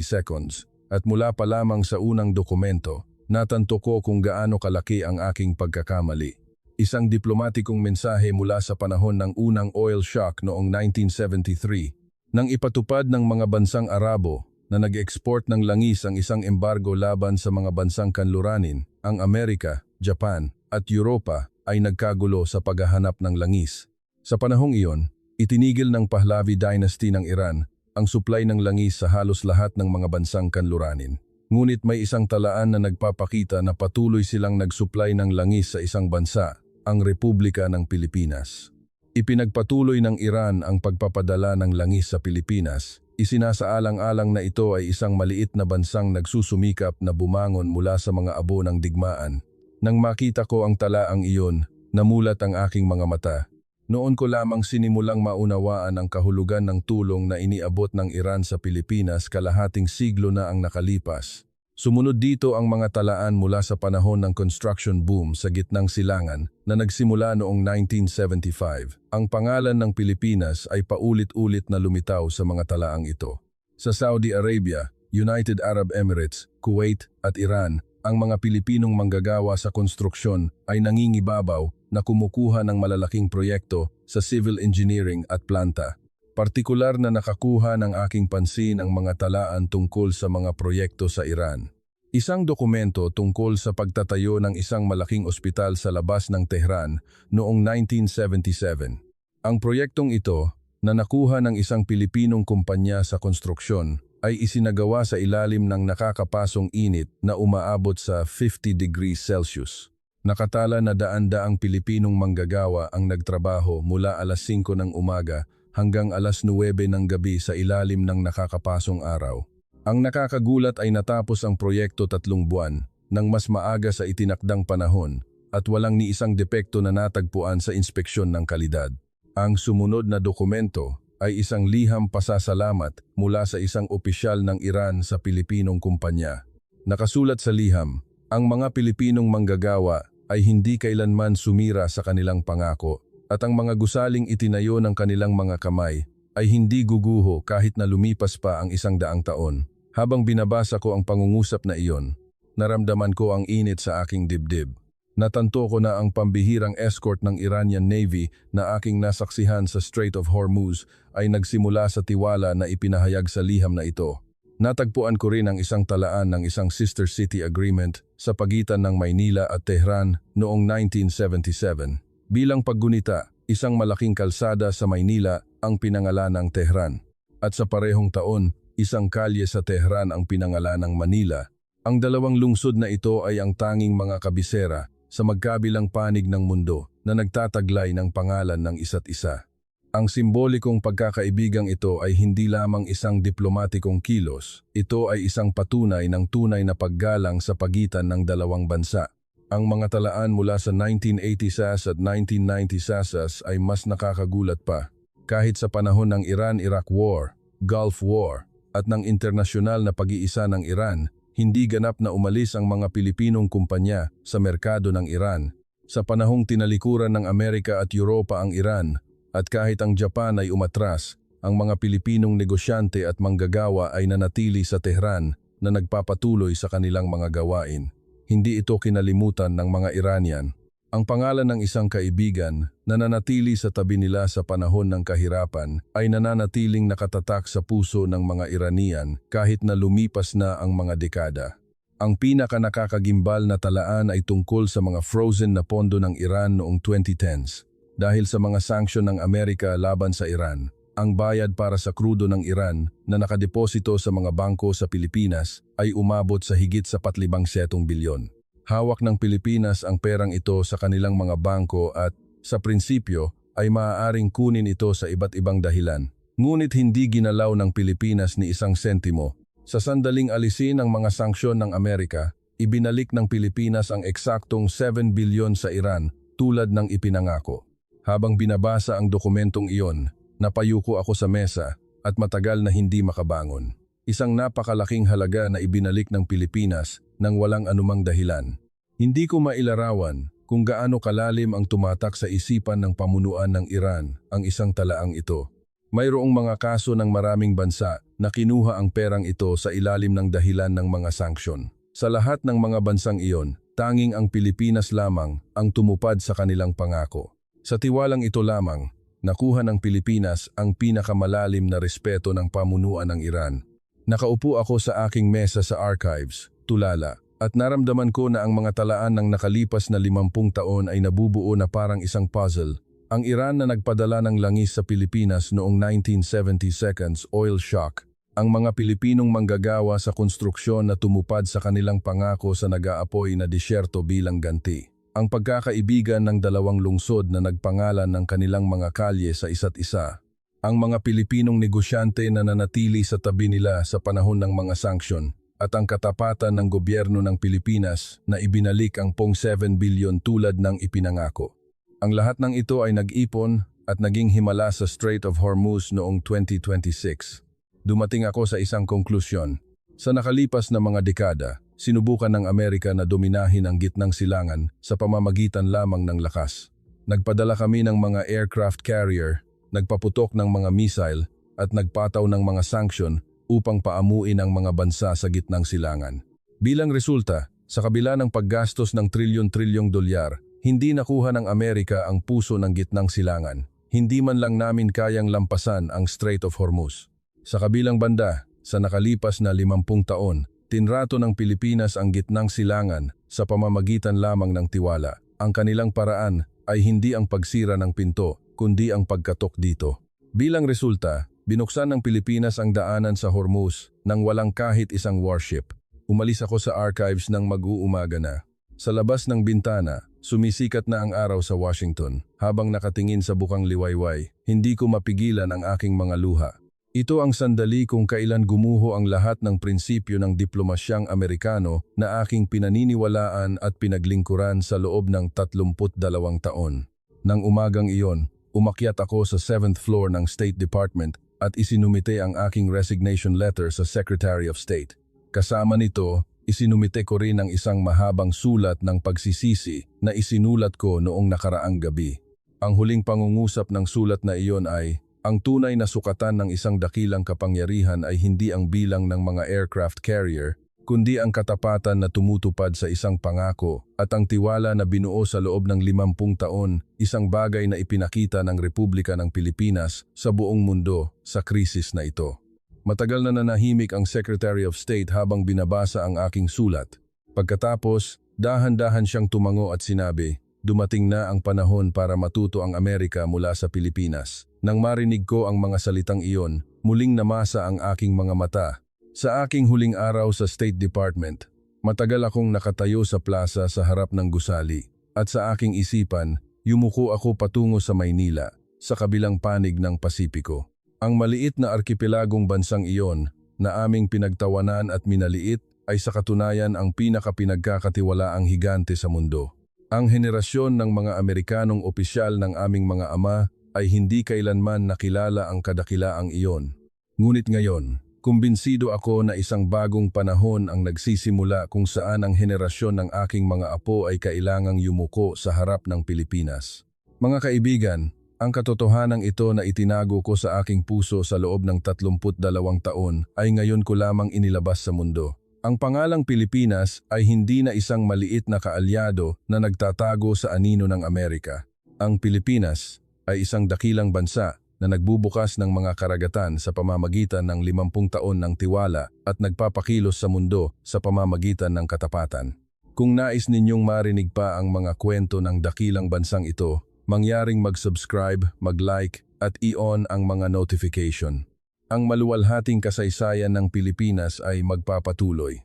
seconds at mula pa lamang sa unang dokumento, natanto ko kung gaano kalaki ang aking pagkakamali. Isang diplomatikong mensahe mula sa panahon ng unang oil shock noong 1973 nang ipatupad ng mga bansang Arabo na nag-export ng langis ang isang embargo laban sa mga bansang kanluranin, ang Amerika, Japan at Europa ay nagkagulo sa paghahanap ng langis. Sa panahong iyon, itinigil ng Pahlavi Dynasty ng Iran ang supply ng langis sa halos lahat ng mga bansang kanluranin. Ngunit may isang talaan na nagpapakita na patuloy silang nagsupply ng langis sa isang bansa, ang Republika ng Pilipinas. Ipinagpatuloy ng Iran ang pagpapadala ng langis sa Pilipinas. Isinasaalang-alang na ito ay isang maliit na bansang nagsusumikap na bumangon mula sa mga abo ng digmaan. Nang makita ko ang talaang iyon, namulat ang aking mga mata. Noon ko lamang sinimulang maunawaan ang kahulugan ng tulong na iniabot ng Iran sa Pilipinas kalahating siglo na ang nakalipas. Sumunod dito ang mga talaan mula sa panahon ng construction boom sa gitnang silangan na nagsimula noong 1975. Ang pangalan ng Pilipinas ay paulit-ulit na lumitaw sa mga talaang ito. Sa Saudi Arabia, United Arab Emirates, Kuwait at Iran, ang mga Pilipinong manggagawa sa konstruksyon ay nangingibabaw na kumukuha ng malalaking proyekto sa civil engineering at planta. Partikular na nakakuha ng aking pansin ang mga talaan tungkol sa mga proyekto sa Iran. Isang dokumento tungkol sa pagtatayo ng isang malaking ospital sa labas ng Tehran noong 1977. Ang proyektong ito, na nakuha ng isang Pilipinong kumpanya sa konstruksyon, ay isinagawa sa ilalim ng nakakapasong init na umaabot sa 50 degrees Celsius. Nakatala na daan-daang Pilipinong manggagawa ang nagtrabaho mula alas 5 ng umaga hanggang alas 9 ng gabi sa ilalim ng nakakapasong araw. Ang nakakagulat ay natapos ang proyekto 3 buwan nang mas maaga sa itinakdang panahon at walang ni isang depekto na natagpuan sa inspeksyon ng kalidad. Ang sumunod na dokumento ay isang liham pasasalamat mula sa isang opisyal ng Iran sa Pilipinong kumpanya. Nakasulat sa liham, ang mga Pilipinong manggagawa ay hindi kailanman sumira sa kanilang pangako at ang mga gusaling itinayo ng kanilang mga kamay ay hindi guguho kahit na lumipas pa ang 100 taon. Habang binabasa ko ang pangungusap na iyon, naramdaman ko ang init sa aking dibdib. Natanto ko na ang pambihirang escort ng Iranian Navy na aking nasaksihan sa Strait of Hormuz ay nagsimula sa tiwala na ipinahayag sa liham na ito. Natagpuan ko rin ang isang talaan ng isang sister city agreement sa pagitan ng Maynila at Tehran noong 1977. Bilang paggunita, isang malaking kalsada sa Maynila ang pinangalan ng Tehran. At sa parehong taon, isang kalye sa Tehran ang pinangalan ng Manila. Ang dalawang lungsod na ito ay ang tanging mga kabisera sa magkabilang panig ng mundo na nagtataglay ng pangalan ng isa't isa. Ang simbolikong pagkakaibigang ito ay hindi lamang isang diplomatikong kilos, ito ay isang patunay ng tunay na paggalang sa pagitan ng dalawang bansa. Ang mga talaan mula sa 1980s at 1990s ay mas nakakagulat pa. Kahit sa panahon ng Iran-Iraq War, Gulf War, at ng internasyonal na pag-iisa ng Iran, hindi ganap na umalis ang mga Pilipinong kumpanya sa merkado ng Iran. Sa panahong tinalikuran ng Amerika at Europa ang Iran, at kahit ang Japan ay umatras, ang mga Pilipinong negosyante at manggagawa ay nanatili sa Tehran na nagpapatuloy sa kanilang mga gawain. Hindi ito kinalimutan ng mga Iranian. Ang pangalan ng isang kaibigan na nanatili sa tabi nila sa panahon ng kahirapan ay nananatiling nakatatak sa puso ng mga Iranian kahit na lumipas na ang mga dekada. Ang pinaka-nakakagimbal na talaan ay tungkol sa mga frozen na pondo ng Iran noong 2010s. Dahil sa mga sanksyon ng Amerika laban sa Iran, ang bayad para sa krudo ng Iran na nakadeposito sa mga bangko sa Pilipinas ay umabot sa higit sa 500 bilyon. Hawak ng Pilipinas ang perang ito sa kanilang mga bangko at, sa prinsipyo, ay maaaring kunin ito sa iba't ibang dahilan. Ngunit hindi ginalaw ng Pilipinas ni isang sentimo. Sa sandaling alisin ang mga sanksyon ng Amerika, ibinalik ng Pilipinas ang eksaktong 7 bilyon sa Iran tulad ng ipinangako. Habang binabasa ang dokumentong iyon, napayuko ako sa mesa at matagal na hindi makabangon. Isang napakalaking halaga na ibinalik ng Pilipinas nang walang anumang dahilan. Hindi ko mailarawan kung gaano kalalim ang tumatak sa isipan ng pamunuan ng Iran ang isang talaang ito. Mayroong mga kaso ng maraming bansa na kinuha ang perang ito sa ilalim ng dahilan ng mga sanksyon. Sa lahat ng mga bansang iyon, tanging ang Pilipinas lamang ang tumupad sa kanilang pangako. Sa tiwalang ito lamang, nakuha ng Pilipinas ang pinakamalalim na respeto ng pamunuan ng Iran. Nakaupo ako sa aking mesa sa archives, tulala, at naramdaman ko na ang mga talaan ng nakalipas na 50 taon ay nabubuo na parang isang puzzle. Ang Iran na nagpadala ng langis sa Pilipinas noong 1970 seconds oil shock. Ang mga Pilipinong manggagawa sa konstruksyon na tumupad sa kanilang pangako sa nag-aapoy na disyerto bilang ganti. Ang pagkakaibigan ng dalawang lungsod na nagpangalan ng kanilang mga kalye sa isa't isa. Ang mga Pilipinong negosyante na nanatili sa tabi nila sa panahon ng mga sanksyon. At ang katapatan ng gobyerno ng Pilipinas na ibinalik ang pong 7 bilyon tulad ng ipinangako. Ang lahat ng ito ay nag-ipon at naging himala sa Strait of Hormuz noong 2026. Dumating ako sa isang konklusyon. Sa nakalipas na mga dekada, sinubukan ng Amerika na dominahin ang gitnang silangan sa pamamagitan lamang ng lakas. Nagpadala kami ng mga aircraft carrier, nagpaputok ng mga missile at nagpataw ng mga sanksyon upang paamuin ang mga bansa sa gitnang silangan. Bilang resulta, sa kabila ng paggastos ng trilyon-trilyong dolyar, hindi nakuha ng Amerika ang puso ng gitnang silangan. Hindi man lang namin kayang lampasan ang Strait of Hormuz. Sa kabilang banda, sa nakalipas na 50 taon, tinrato ng Pilipinas ang gitnang silangan sa pamamagitan lamang ng tiwala. Ang kanilang paraan ay hindi ang pagsira ng pinto, kundi ang pagkatok dito. Bilang resulta, binuksan ng Pilipinas ang daanan sa Hormuz nang walang kahit isang warship. Umalis ako sa archives nang mag-uumaga na. Sa labas ng bintana, sumisikat na ang araw sa Washington. Habang nakatingin sa bukang liwayway, hindi ko mapigilan ang aking mga luha. Ito ang sandali kung kailan gumuho ang lahat ng prinsipyo ng diplomasyang Amerikano na aking pinaniniwalaan at pinaglingkuran sa loob ng 32 taon. Nang umagang iyon, umakyat ako sa 7th floor ng State Department at isinumite ang aking resignation letter sa Secretary of State. Kasama nito, isinumite ko rin ang isang mahabang sulat ng pagsisisi na isinulat ko noong nakaraang gabi. Ang huling pangungusap ng sulat na iyon ay, ang tunay na sukatan ng isang dakilang kapangyarihan ay hindi ang bilang ng mga aircraft carrier, kundi ang katapatan na tumutupad sa isang pangako at ang tiwala na binuo sa loob ng 50 taon, isang bagay na ipinakita ng Republika ng Pilipinas sa buong mundo sa krisis na ito. Matagal na nanahimik ang Secretary of State habang binabasa ang aking sulat. Pagkatapos, dahan-dahan siyang tumango at sinabi, dumating na ang panahon para matuto ang Amerika mula sa Pilipinas. Nang marinig ko ang mga salitang iyon, muling namasa ang aking mga mata. Sa aking huling araw sa State Department, matagal akong nakatayo sa plaza sa harap ng gusali. At sa aking isipan, yumuko ako patungo sa Maynila, sa kabilang panig ng Pasipiko. Ang maliit na arkipelagong bansang iyon na aming pinagtawanan at minaliit ay sa katunayan ang pinakapinagkakatiwalaang higante sa mundo. Ang henerasyon ng mga Amerikanong opisyal ng aming mga ama ay hindi kailanman nakilala ang kadakilaang iyon. Ngunit ngayon, kumbinsido ako na isang bagong panahon ang nagsisimula kung saan ang henerasyon ng aking mga apo ay kailangang yumuko sa harap ng Pilipinas. Mga kaibigan, ang katotohanan ito na itinago ko sa aking puso sa loob ng 32 taon ay ngayon ko lamang inilabas sa mundo. Ang pangalang Pilipinas ay hindi na isang maliit na kaalyado na nagtatago sa anino ng Amerika. Ang Pilipinas ay isang dakilang bansa na nagbubukas ng mga karagatan sa pamamagitan ng 50 taon ng tiwala at nagpapakilos sa mundo sa pamamagitan ng katapatan. Kung nais ninyong marinig pa ang mga kwento ng dakilang bansang ito, mangyaring mag-subscribe, mag-like at i-on ang mga notification. Ang maluwalhating kasaysayan ng Pilipinas ay magpapatuloy.